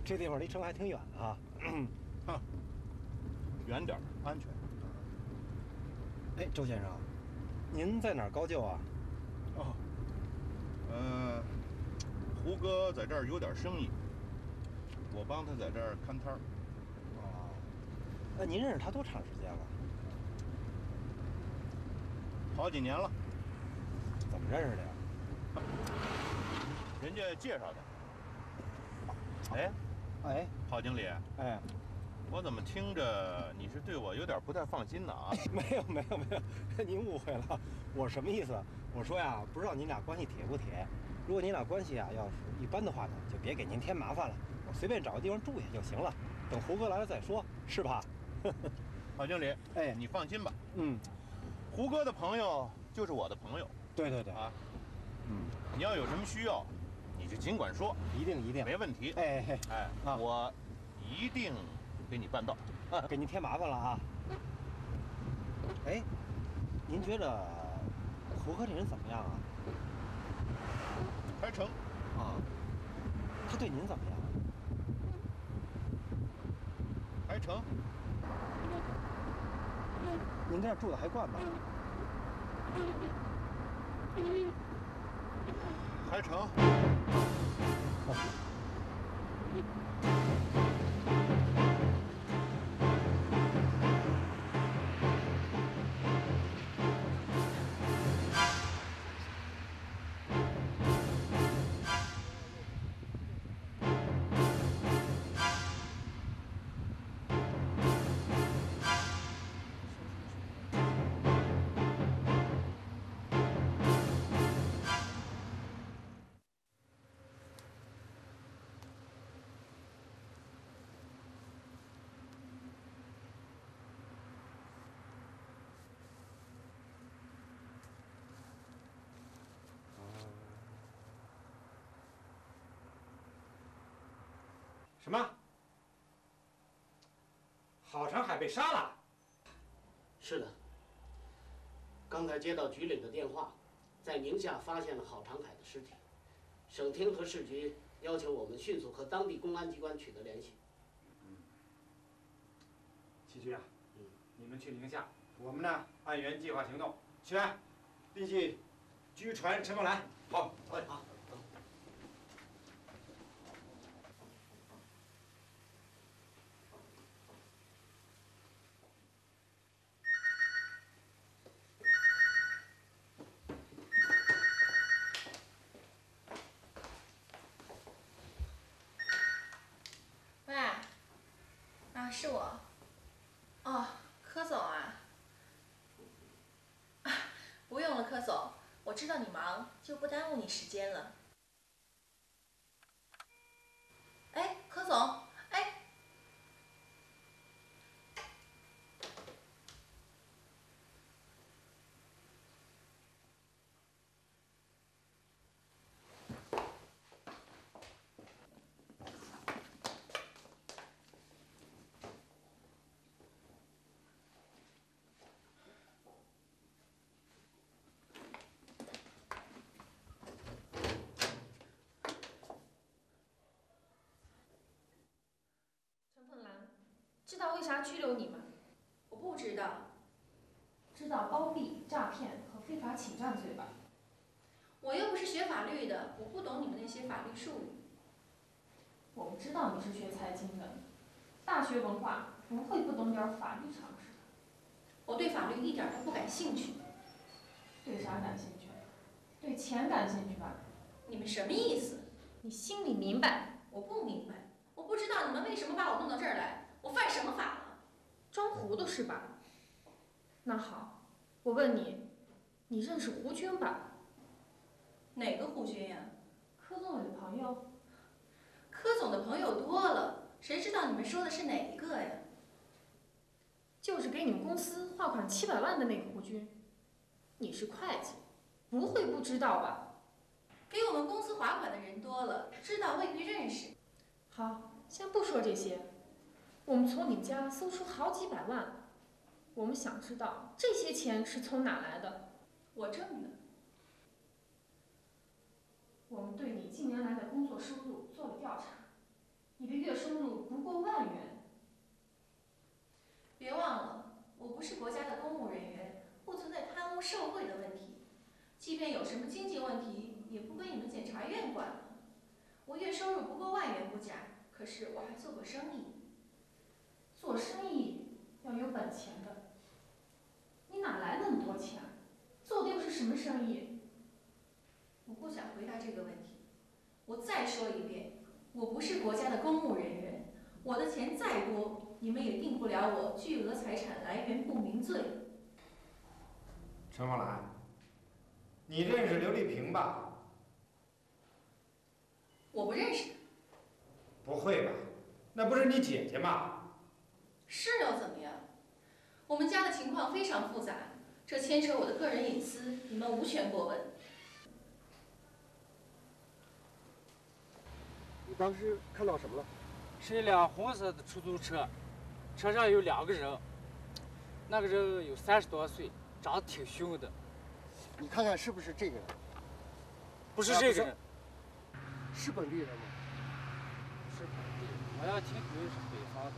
这地方离城还挺远的啊。哼，远点儿，安全。哎，周先生，您在哪儿高就啊？哦，胡歌在这儿有点生意，我帮他在这儿看摊儿。哦，那您认识他多长时间了？好几年了。怎么认识的呀？人家介绍的。哎，哎，郝经理，哎，我怎么听着你是对我有点不太放心呢啊？没有没有没有，您误会了，我什么意思？我说呀，不知道你俩关系铁不铁。如果你俩关系啊要是一般的话呢，就别给您添麻烦了，我随便找个地方住下就行了。等胡哥来了再说，是吧？郝经理，哎，你放心吧。嗯，胡歌的朋友就是我的朋友。对对对。啊，你要有什么需要，你就尽管说。一定一定。没问题。哎哎哎，啊，我一定给你办到。给您添麻烦了啊。哎，您觉着胡歌这人怎么样啊？还成。啊，他对您怎么样？还成。您这儿住的还惯吧？还成。什么？郝长海被杀了？是的。刚才接到局里的电话，在宁夏发现了郝长海的尸体，省厅和市局要求我们迅速和当地公安机关取得联系。齐局啊，你们去宁夏，我们呢按原计划行动。齐安，立即拘传陈凤兰。好，好。喂，啊，是我。哦，柯总啊。不用了，柯总，我知道你忙，就不耽误你时间了。哎，柯总，哎。知道为啥拘留你吗？我不知道。知道包庇、诈骗和非法侵占罪吧？我又不是学法律的，我不懂你们那些法律术语。我们知道你是学财经的，大学文化不会不懂点法律常识的。我对法律一点都不感兴趣。对啥感兴趣？对钱感兴趣吧？你们什么意思？你心里明白？我不明白，我不知道你们为什么把我弄到这儿来，我犯什么法了？装糊涂是吧？那好，我问你，你认识胡军吧？哪个胡军呀？柯总有的朋友。柯总的朋友多了，谁知道你们说的是哪一个呀？就是给你们公司划款700万的那个胡军。你是会计，不会不知道吧？给我们公司划款的人多了，知道未必认识。好，先不说这些，我们从你们家搜出好几百万，我们想知道这些钱是从哪来的？我挣的。我们对你近年来的工作收入做了调查，你的月收入不过10000元。别忘了，我不是国家的公务人员，不存在贪污受贿的问题。即便有什么经济问题，也不归你们检察院管了。我月收入不过10000元不假，可是我还做过生意。做生意要有本钱的，你哪来那么多钱？做的又是什么生意？我不想回答这个问题。我再说一遍，我不是国家的公务人员，我的钱再多，你们也定不了我巨额财产来源不明罪。陈凤兰，你认识刘丽萍吧？我不认识。不会吧？那不是你姐姐吗？是又怎么样？我们家的情况非常复杂，这牵扯我的个人隐私，你们无权过问。你当时看到什么了？是一辆红色的出租车，车上有2个人，那个人有30多岁，长得挺凶的。你看看是不是这个人？不是这个人。是本地人吗？是本地人，好像听口音是北方的。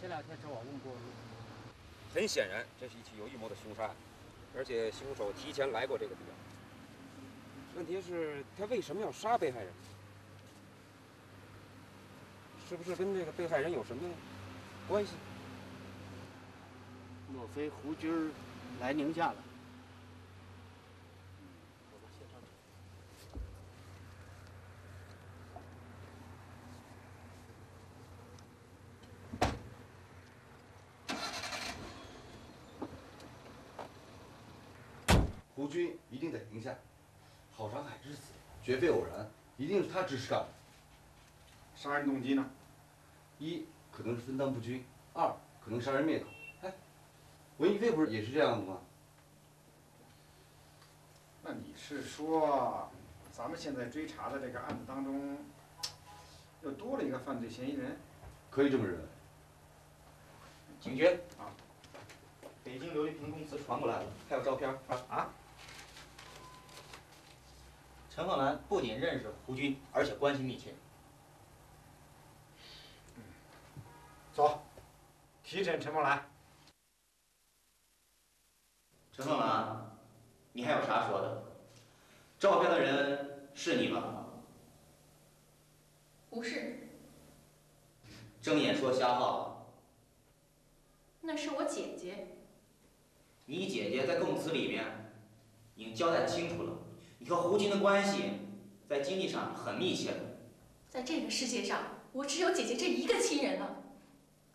前2天找我问过路。很显然，这是一起有预谋的凶杀案，而且凶手提前来过这个地方。问题是，他为什么要杀被害人？是不是跟这个被害人有什么关系？莫非胡军来宁夏了？胡军一定在宁夏，郝长海之死绝非偶然，一定是他指使干的。杀人动机呢？1可能是分赃不均，2可能杀人灭口。哎，文一飞不是也是这样的吗？那你是说，咱们现在追查的这个案子当中，又多了一个犯罪嫌疑人？可以这么认为。警局啊，北京刘丽萍公司传过来了，还有照片啊。陈凤兰不仅认识胡军，而且关系密切。走，提审陈凤兰。陈凤兰，你还有啥说的？照片的人是你吗？不是。睁眼说瞎话。那是我姐姐。你姐姐在供词里面已经交代清楚了，你和胡军的关系在经济上很密切的。在这个世界上，我只有姐姐这一个亲人了。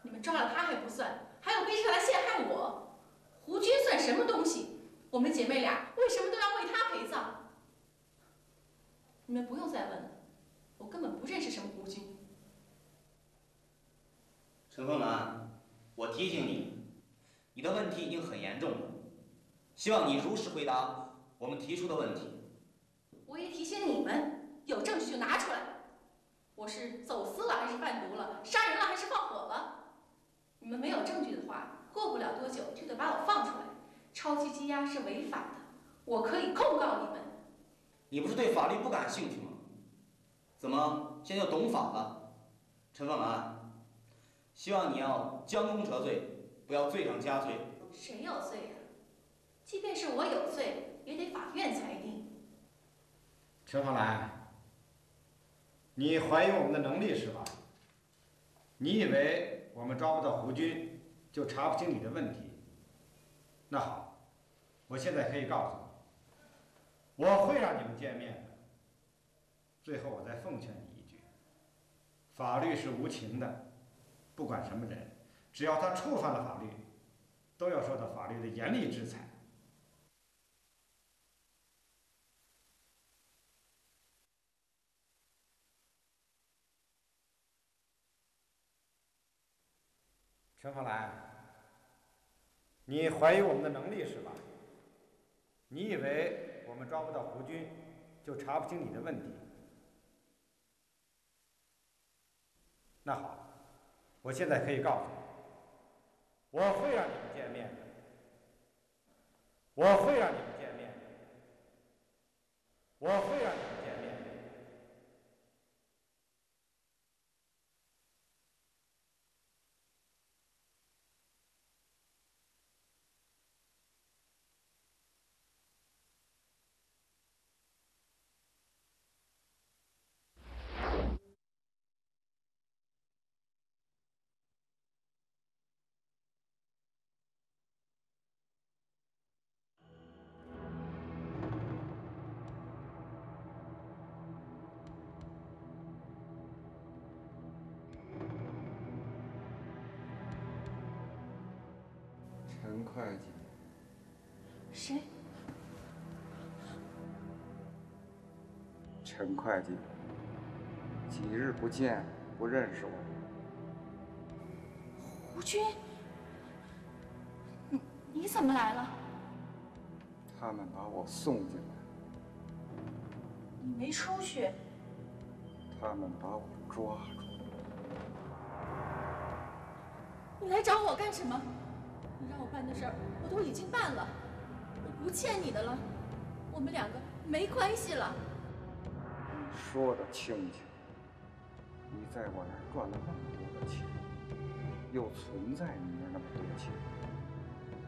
你们抓了她还不算，还有逼着来陷害我。胡军算什么东西？我们姐妹俩为什么都要为他陪葬？你们不用再问了，我根本不认识什么胡军。陈凤兰，我提醒你，你的问题已经很严重了，希望你如实回答我们提出的问题。我也提醒你们，有证据就拿出来。我是走私了还是贩毒了？杀人了还是放火了？你们没有证据的话，过不了多久就得把我放出来。超期羁押是违法的，我可以控告你们。你不是对法律不感兴趣吗？怎么现在又懂法了？陈凤兰，希望你要将功折罪，不要罪上加罪。谁有罪呀？即便是我有罪，也得法院裁定。陈凤兰，你怀疑我们的能力是吧？你以为我们抓不到胡军，就查不清你的问题？那好，我现在可以告诉你，我会让你们见面的。最后，我再奉劝你一句：法律是无情的，不管什么人，只要他触犯了法律，都要受到法律的严厉制裁。陈凤兰，你怀疑我们的能力是吧？你以为我们抓不到胡军，就查不清你的问题？那好，我现在可以告诉你，我会让你们见面的，我会让你们见面的，我会让你们见面的。陈会计。谁？陈会计，几日不见，不认识我？胡军，你怎么来了？他们把我送进来，你没出去。他们把我抓住。你来找我干什么？你让我办的事儿我都已经办了，我不欠你的了，我们两个没关系了。你说的轻轻，你在我那儿赚了那么多的钱，又存在你那儿那么多钱，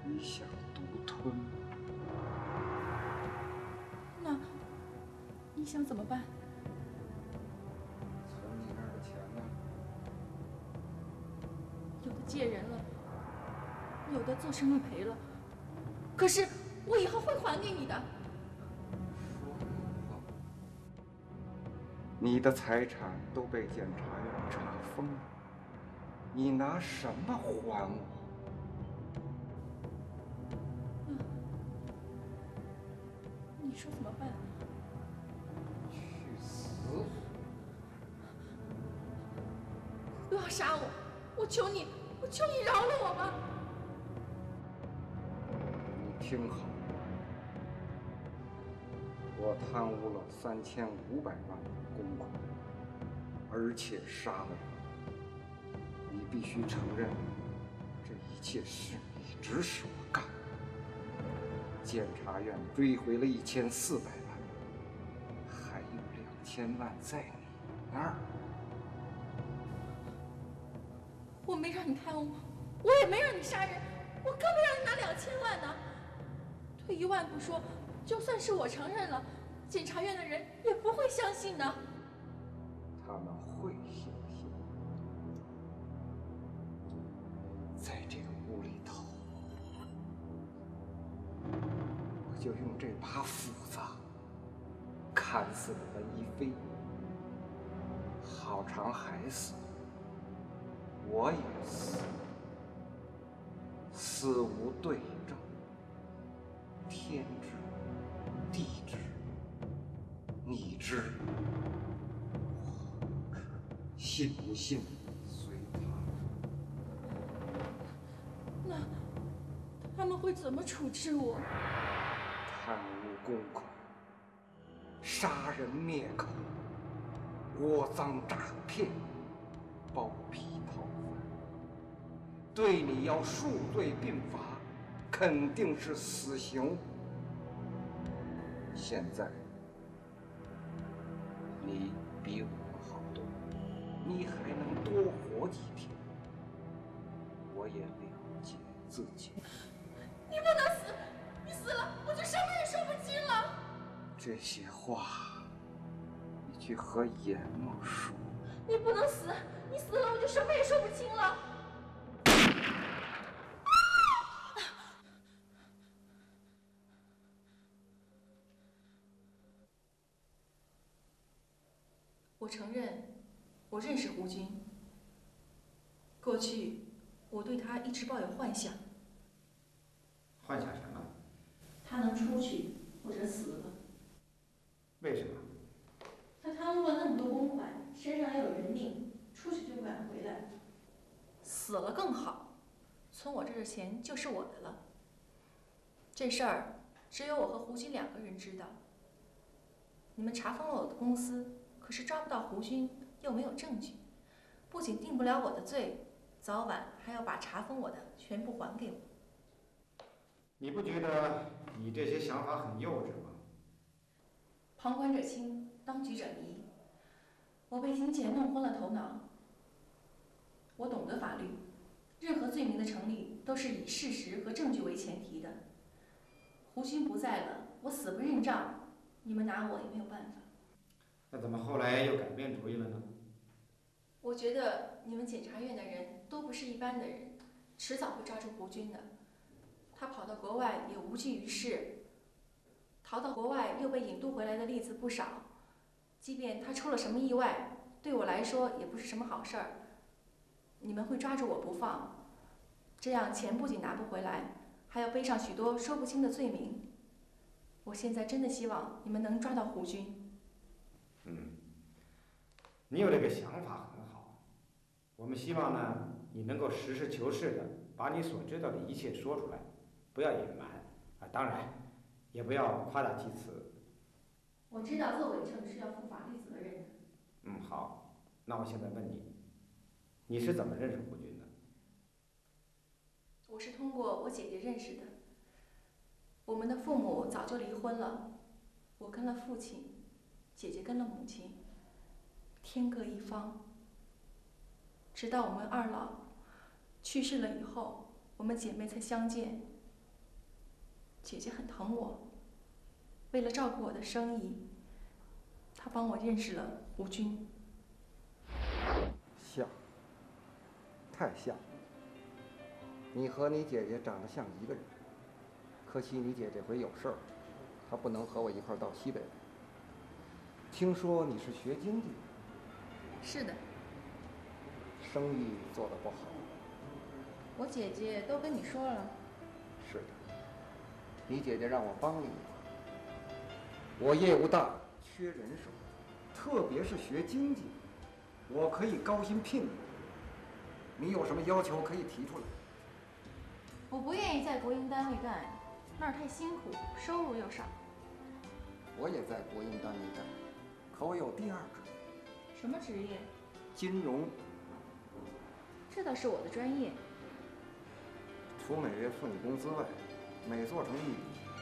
你想独吞？那你想怎么办？存你那儿的钱呢？有的借人了，有的做生意赔了，可是我以后会还给你的。你的财产都被检察院查封了，你拿什么还我？你说怎么办？去死！不要杀我，我求你，我求你饶了我吧！你听好，我贪污了3500万公款，而且杀了人。你必须承认，这一切是你指使我干的。检察院追回了1400万，还有2000万在你那儿。我没让你贪污，我也没让你杀人，我更没让你拿2000万呢。退一万步说，就算是我承认了，检察院的人也不会相信的。他们会相信。在这个屋里头，我就用这把斧子砍死了文一飞，郝长海死，我也死，死无对证，天知地知，你知，信不信随他。那他们会怎么处置我？贪污公款，杀人灭口，窝赃诈骗，包庇逃犯，对你要数罪并罚，肯定是死刑。现在你比我好多，你还能多活几天。我也了解自己。你不能死，你死死了，我就什么也说不清了。这些话，一句和阎王说。你不能死，你死了我就什么也说不清了。我承认，我认识胡军。过去，我对他一直抱有幻想。幻想什么？他能出去，或者死了。为什么？他贪污了那么多公款，身上还有人命，出去就不敢回来。死了更好，从我这儿钱就是我的了。这事儿只有我和胡军2个人知道。你们查封了我的公司，可是抓不到胡军，又没有证据，不仅定不了我的罪，早晚还要把查封我的全部还给我。你不觉得你这些想法很幼稚吗？旁观者清，当局者迷。我被金钱弄昏了头脑。我懂得法律，任何罪名的成立都是以事实和证据为前提的。胡军不在了，我死不认账，你们拿我也没有办法。那怎么后来又改变主意了呢？我觉得你们检察院的人都不是一般的人，迟早会抓住胡军的。他跑到国外也无济于事，逃到国外又被引渡回来的例子不少。即便他出了什么意外，对我来说也不是什么好事儿。你们会抓住我不放，这样钱不仅拿不回来，还要背上许多说不清的罪名。我现在真的希望你们能抓到胡军。你有这个想法很好，我们希望呢，你能够实事求是的把你所知道的一切说出来，不要隐瞒啊，当然，也不要夸大其词。我知道做伪证是要负法律责任的。好，那我现在问你，你是怎么认识胡军的？我是通过我姐姐认识的。我们的父母早就离婚了，我跟了父亲，姐姐跟了母亲，天各一方。直到我们2老去世了以后，我们姐妹才相见。姐姐很疼我，为了照顾我的生意，她帮我认识了胡军。像，太像。你和你姐姐长得像一个人，可惜你姐这回有事儿，她不能和我一块儿到西北来。听说你是学经济的？是的。生意做得不好。我姐姐都跟你说了。是的，你姐姐让我帮你。我业务大，缺人手，特别是学经济，我可以高薪聘你。你有什么要求可以提出来。我不愿意在国营单位干，那儿太辛苦，收入又少。我也在国营单位干，可我有第2职业。什么职业？金融。这倒是我的专业。除每月付你工资外，每做成一笔，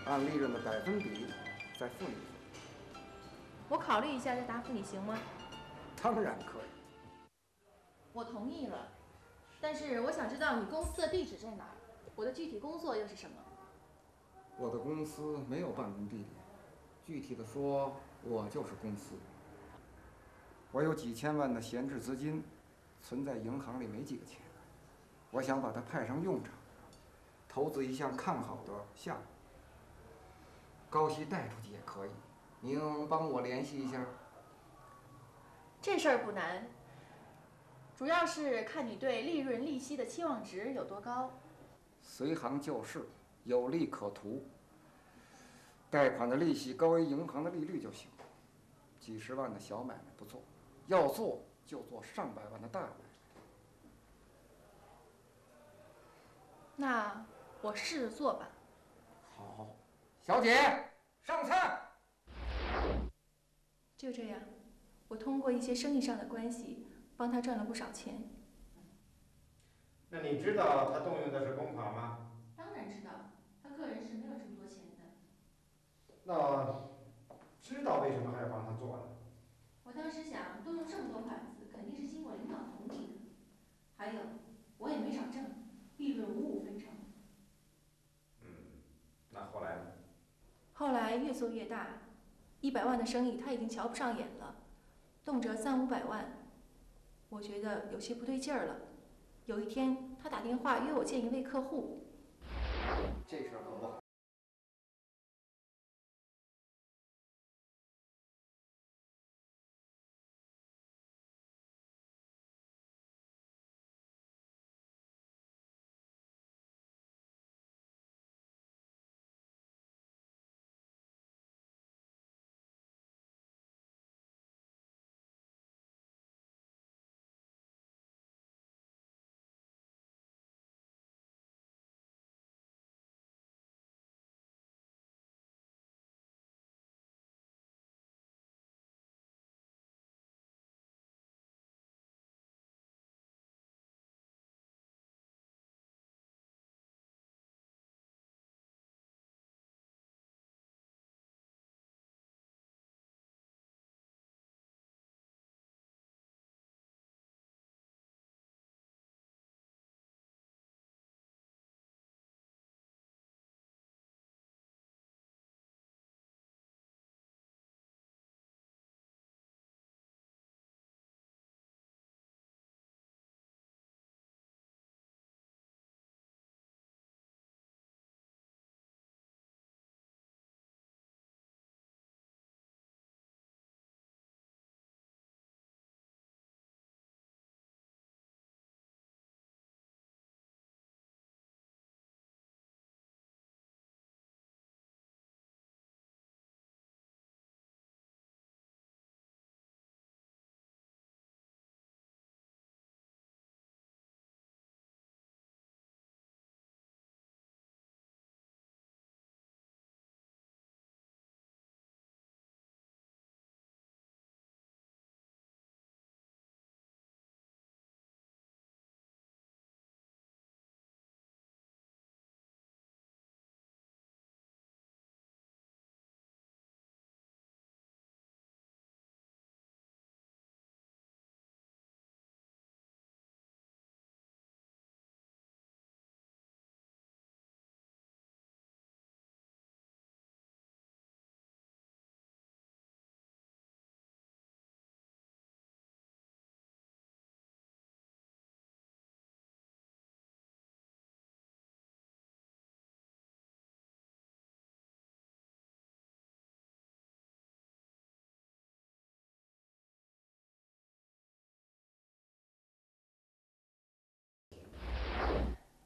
按利润的100%再付你一份。我考虑一下再答复你，行吗？当然可以。我同意了，但是我想知道你公司的地址在哪儿，我的具体工作又是什么？我的公司没有办公地点，具体的说，我就是公司。我有几千万的闲置资金，存在银行里没几个钱，我想把它派上用场，投资一项看好的项目，高息贷出去也可以。您帮我联系一下。这事儿不难，主要是看你对利润、利息的期望值有多高。随行就市，有利可图。贷款的利息高于银行的利率就行。几十万的小买卖不做，要做就做上百万的大买卖。那我试着做吧。好，小姐，上菜。就这样，我通过一些生意上的关系，帮他赚了不少钱。那你知道他动用的是公款吗？当然知道，他个人是没有这么多钱的。那知道为什么还要帮他做呢？我当时想，动用这么多款子，肯定是经过领导同意的。还有，我也没少挣，利润55分成。那后来呢？后来越做越大，100万的生意他已经瞧不上眼了，动辄300-500万，我觉得有些不对劲儿了。有一天，他打电话约我见一位客户。这事儿可不好。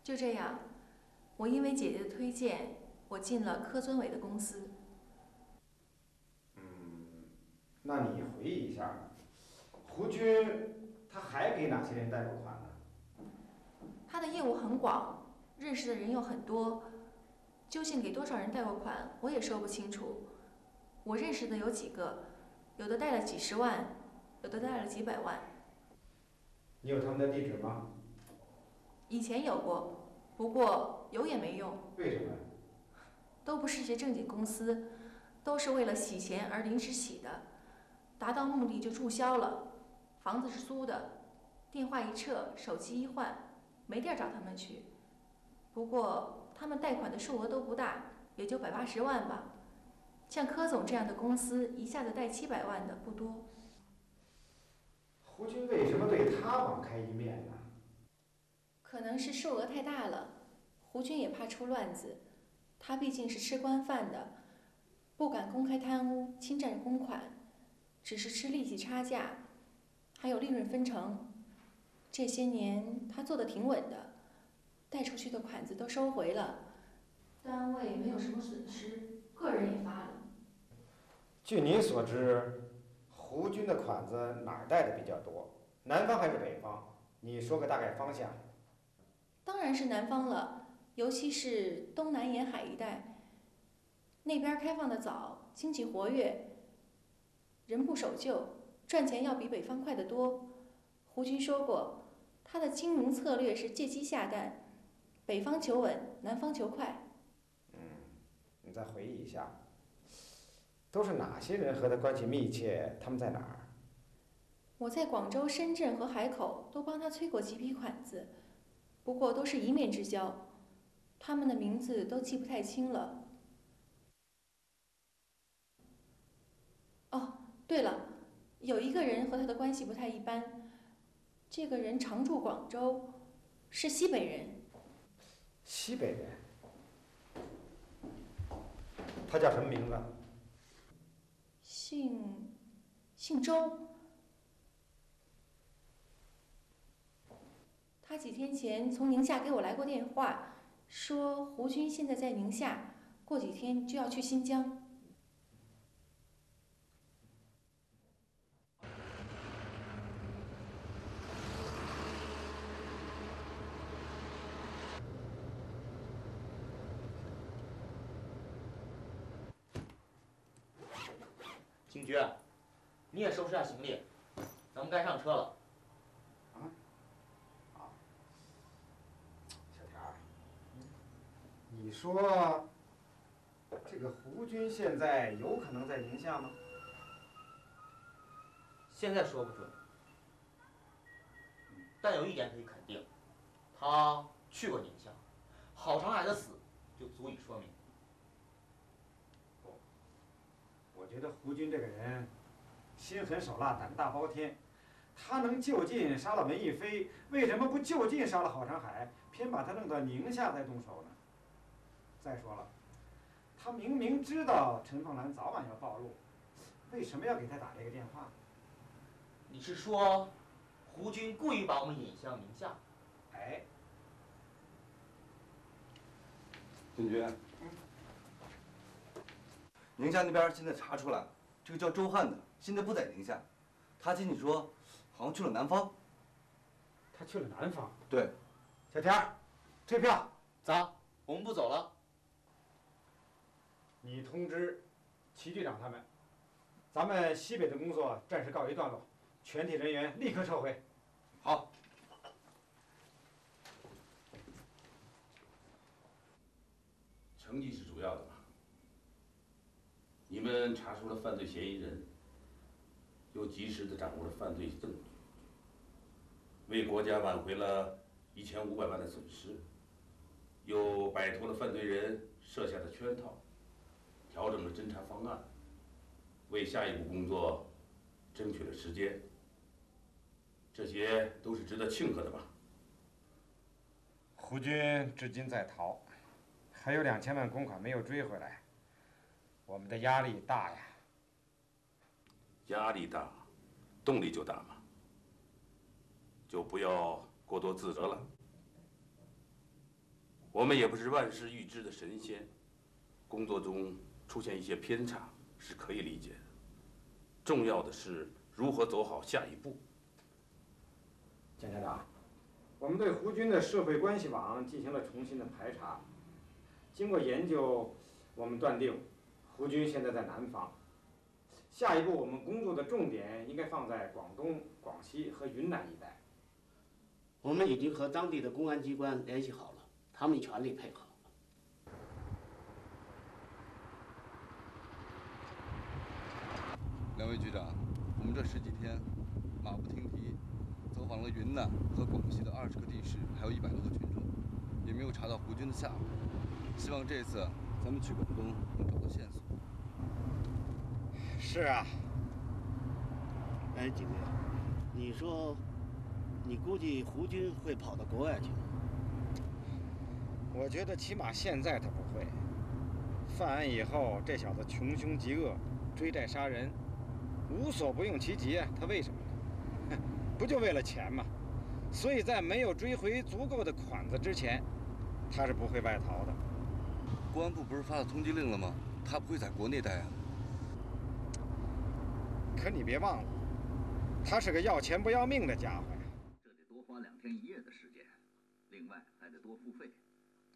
就这样，我因为姐姐的推荐，我进了柯尊伟的公司。那你回忆一下，胡军他还给哪些人贷过款呢？他的业务很广，认识的人又很多，究竟给多少人贷过款，我也说不清楚。我认识的有几个，有的贷了几十万，有的贷了几百万。你有他们的地址吗？以前有过，不过有也没用。为什么？都不是些正经公司，都是为了洗钱而临时起的，达到目的就注销了。房子是租的，电话一撤，手机一换，没地儿找他们去。不过他们贷款的数额都不大，也就180万吧。像柯总这样的公司，一下子贷700万的不多。胡军为什么对他网开一面呢？可能是数额太大了，胡军也怕出乱子。他毕竟是吃官饭的，不敢公开贪污、侵占公款，只是吃利息差价，还有利润分成。这些年他做得挺稳的，贷出去的款子都收回了，单位没有什么损失，个人也发了。据您所知，胡军的款子哪儿贷的比较多？南方还是北方？你说个大概方向。当然是南方了，尤其是东南沿海一带，那边开放的早，经济活跃，人不守旧，赚钱要比北方快得多。胡军说过，他的经营策略是借鸡下蛋，北方求稳，南方求快。你再回忆一下，都是哪些人和他关系密切？他们在哪儿？我在广州、深圳和海口都帮他催过几笔款子，不过都是一面之交，他们的名字都记不太清了。对了，有一个人和他的关系不太一般，这个人常驻广州，是西北人。西北人？他叫什么名字？姓周。他几天前从宁夏给我来过电话，说胡军现在在宁夏，过几天就要去新疆。景局，你也收拾下行李，咱们该上车了。小田儿，你说这个胡军现在有可能在宁夏吗？现在说不准，但有一点可以肯定，他去过宁夏，郝长海的死就足以说明。我觉得胡军这个人心狠手辣，胆大包天。他能就近杀了文逸飞，为什么不就近杀了郝长海，偏把他弄到宁夏再动手呢？再说了，他明明知道陈凤兰早晚要暴露，为什么要给他打这个电话？你是说，胡军故意把我们引向宁夏？哎，景局，宁夏那边现在查出来，这个叫周汉的现在不在宁夏，他听你说，好像去了南方。他去了南方？对。小田儿，退票。咋？我们不走了？你通知齐局长他们，咱们西北的工作暂时告一段落，全体人员立刻撤回。好。成绩是主要的嘛。你们查出了犯罪嫌疑人，又及时的掌握了犯罪证据，为国家挽回了1500万的损失，又摆脱了犯罪人设下的圈套，调整了侦查方案，为下一步工作争取了时间。这些都是值得庆贺的吧？胡军至今在逃，还有2000万公款没有追回来，我们的压力大呀。压力大，动力就大嘛。就不要过多自责了。我们也不是万事预知的神仙，工作中出现一些偏差是可以理解的。重要的是如何走好下一步。检察长，我们对胡军的社会关系网进行了重新的排查，经过研究，我们断定胡军现在在南方。下一步我们工作的重点应该放在广东、广西和云南一带。我们已经和当地的公安机关联系好了，他们全力配合。两位局长，我们这10几天马不停蹄，走访了云南和广西的20个地市，还有100多个群众，也没有查到胡军的下落。希望这次咱们去广东能找到线索。是啊。哎，警卫，你说，你估计胡军会跑到国外去吗？我觉得起码现在他不会。犯案以后，这小子穷凶极恶，追债杀人，无所不用其极啊！他为什么呢？不就为了钱吗？所以在没有追回足够的款子之前，他是不会外逃的。公安部不是发了通缉令了吗？他不会在国内待啊。可你别忘了，他是个要钱不要命的家伙呀。这得多花2天1夜的时间，另外还得多付费，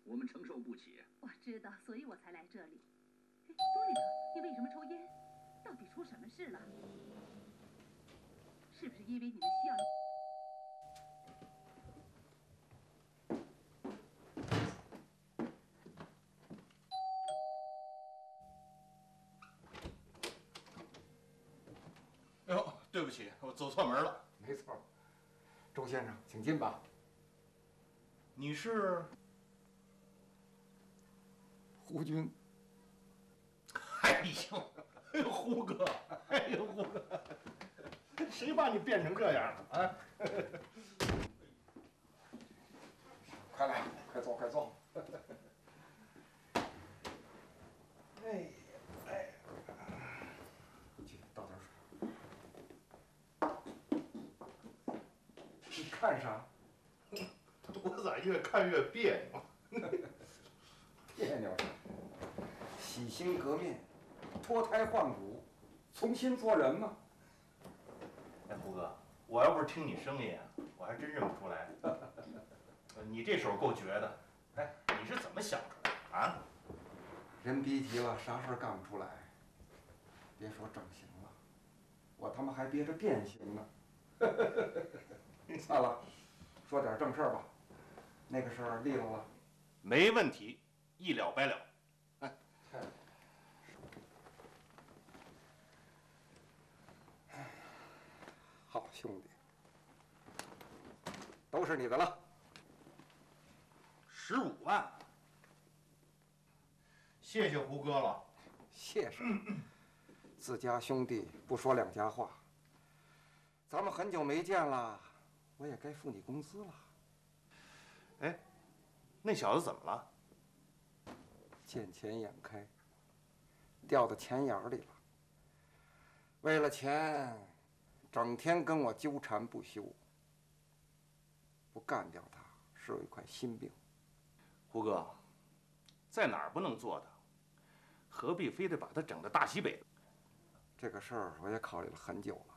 我们承受不起。我知道，所以我才来这里。哎，多里头，你为什么抽烟？到底出什么事了？是不是因为你们需要？哎呦，对不起，我走错门了。没错，周先生，请进吧。你是胡军。哎呦，哎呦，胡哥，哎呦，胡哥，谁把你变成这样了啊？快来，快坐，快坐。哎，哎，去倒点水。你看啥？我咋越看越别扭？别扭啥？洗心革面，脱胎换骨，重新做人嘛。哎，胡哥，我要不是听你声音，我还真认不出来。你这手够绝的，哎，你是怎么想出来的啊？人逼急了，啥事儿干不出来。别说整形了，我他妈还憋着变形呢。算了，说点正事儿吧。那个事儿利落了？没问题，一了百了。哎，好兄弟，都是你的了。15万，谢谢胡哥了。谢什么？自家兄弟不说两家话。咱们很久没见了，我也该付你工资了。哎，那小子怎么了？见钱眼开，掉到钱眼里了。为了钱，整天跟我纠缠不休。不干掉他，是有一块心病。胡哥，在哪儿不能做的，何必非得把他整到大西北？这个事儿我也考虑了很久了，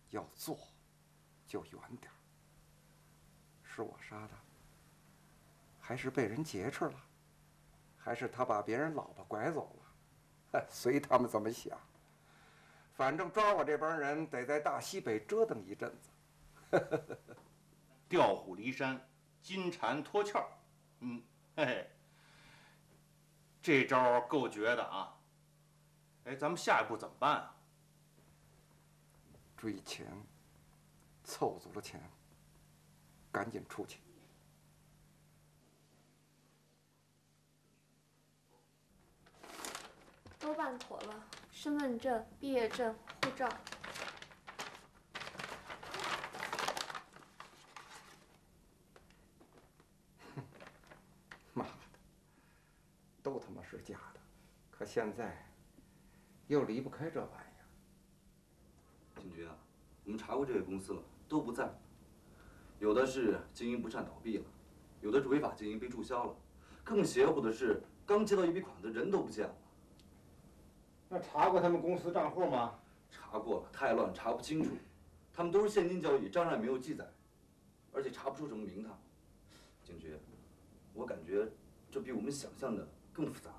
要做就远点儿。是我杀的，还是被人劫持了，还是他把别人老婆拐走了？随他们怎么想，反正抓我这帮人得在大西北折腾一阵子。调虎离山，金蝉脱壳。嘿嘿，这招够绝的啊！哎，咱们下一步怎么办啊？追钱，凑足了钱，赶紧出去。都办妥了，身份证、毕业证、护照。妈的，都他妈是假的，可现在又离不开这玩意儿。警局啊，我们查过这个公司了，都不在。有的是经营不善倒闭了，有的是违法经营被注销了，更邪乎的是，刚接到一笔款子，人都不见了。那查过他们公司账户吗？查过了，太乱，查不清楚。他们都是现金交易，账上也没有记载，而且查不出什么名堂。警局，我感觉这比我们想象的更复杂。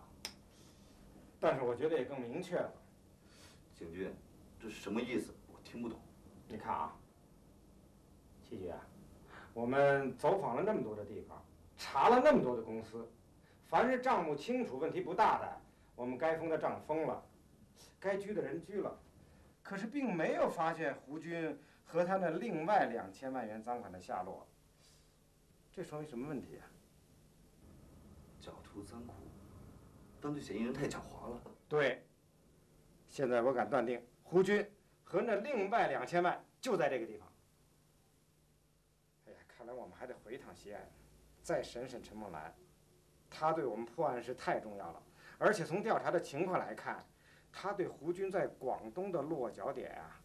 但是我觉得也更明确了。警局，这是什么意思？我听不懂。你看啊，七局，我们走访了那么多的地方，查了那么多的公司，凡是账目清楚、问题不大的，我们该封的账封了，该拘的人拘了，可是并没有发现胡军和他那另外2000万元赃款的下落。这说明什么问题啊？狡兔三窟，犯罪嫌疑人太狡猾了。对，现在我敢断定，胡军和那另外2000万就在这个地方。哎呀，看来我们还得回趟西安，再审审陈梦兰。他对我们破案是太重要了，而且从调查的情况来看，他对胡军在广东的落脚点啊，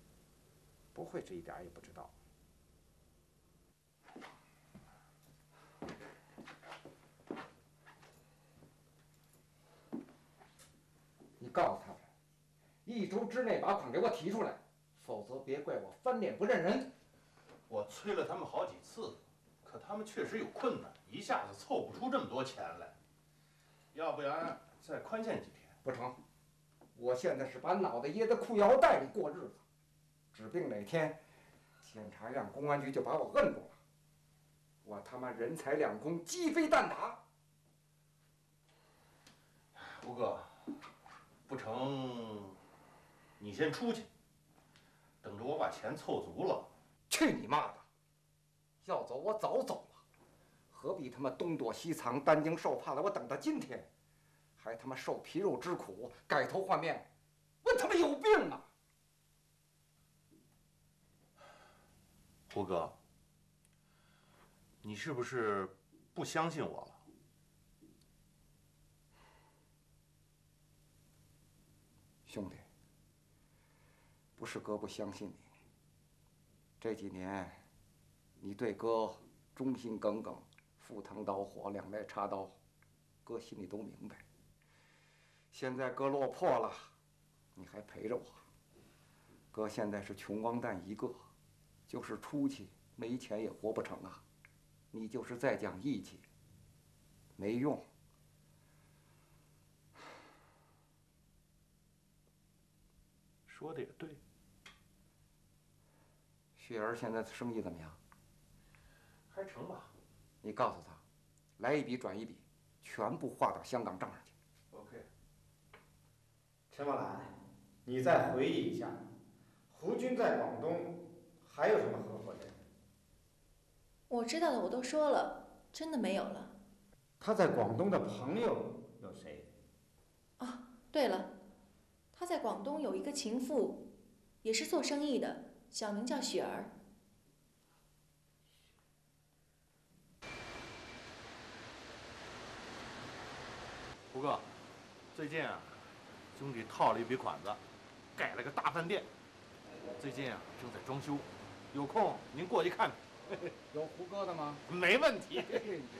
不会是一点也不知道。你告诉他们，1周之内把款给我提出来，否则别怪我翻脸不认人。我催了他们好几次，可他们确实有困难，一下子凑不出这么多钱来。要不然再宽限几天？不成，我现在是把脑袋掖在裤腰带里过日子，指定哪天检察院、公安局就把我摁住了，我他妈人财两空，鸡飞蛋打。胡哥，不成，你先出去，等着我把钱凑足了。去你妈的！要走我早走了，何必他妈东躲西藏、担惊受怕的？我等到今天，还他妈受皮肉之苦，改头换面，我他妈有病啊！胡哥，你是不是不相信我了？兄弟，不是哥不相信你，这几年你对哥忠心耿耿，赴汤蹈火，两肋插刀，哥心里都明白。现在哥落魄了，你还陪着我。哥现在是穷光蛋一个，就是出去没钱也活不成啊。你就是再讲义气，没用。说的也对。雪儿现在生意怎么样？还成吧。你告诉他，来一笔转一笔，全部划到香港账上去。OK。陈茂兰，你再回忆一下，胡军在广东还有什么合伙人？我知道的我都说了，真的没有了。他在广东的朋友有谁？对了，他在广东有一个情妇，也是做生意的，小名叫雪儿。胡哥，最近啊，兄弟套了一笔款子，盖了个大饭店，最近啊正在装修，有空您过去看看。有胡哥的吗？没问题。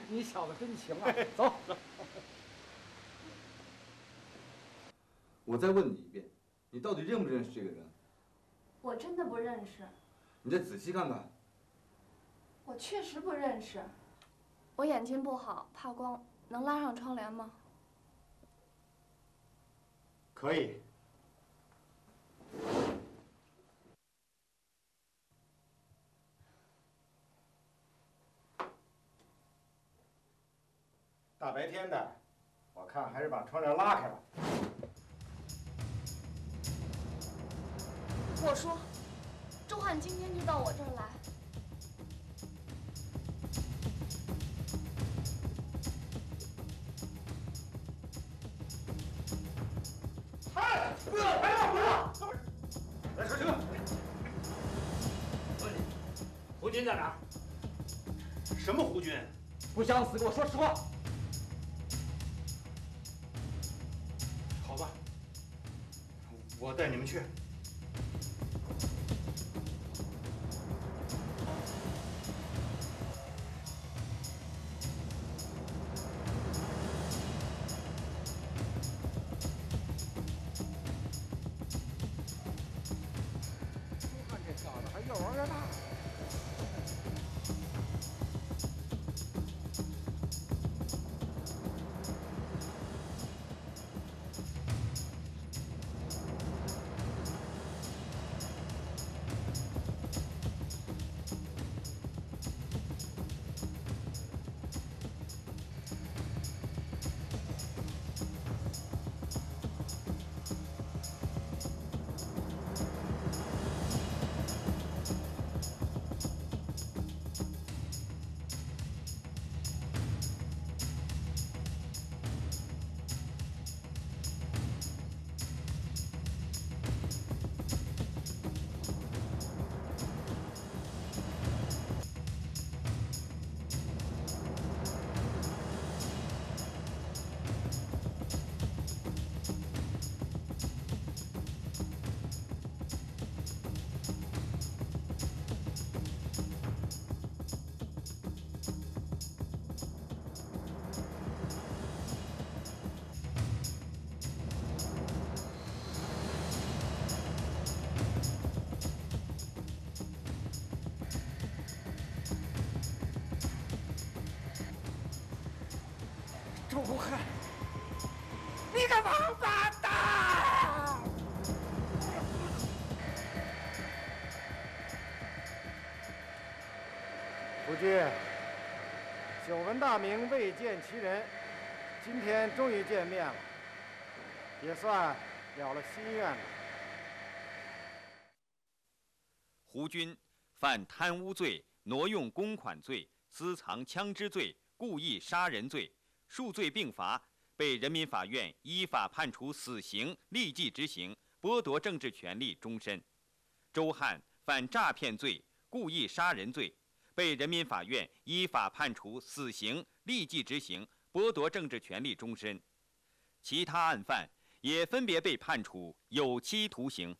你小子真行啊！走。我再问你一遍，你到底认不认识这个人？我真的不认识。你再仔细看看。我确实不认识。我眼睛不好，怕光，能拉上窗帘吗？可以。大白天的，我看还是把窗帘拉开吧。我说，周汉今天就到我这儿来。哎，不要！不要！来，说清楚。问你，胡军在哪儿？什么胡军？不想死，给我说实话。好吧，我带你们去。看这小子还幼儿园大。周公汉，你个王八蛋！胡军，久闻大名，未见其人，今天终于见面了，也算了了心愿了。胡军犯贪污罪、挪用公款罪、私藏枪支罪、故意杀人罪，数罪并罚，被人民法院依法判处死刑，立即执行，剥夺政治权利终身；周汉犯诈骗罪、故意杀人罪，被人民法院依法判处死刑立即执行，剥夺政治权利终身。其他案犯也分别被判处有期徒刑。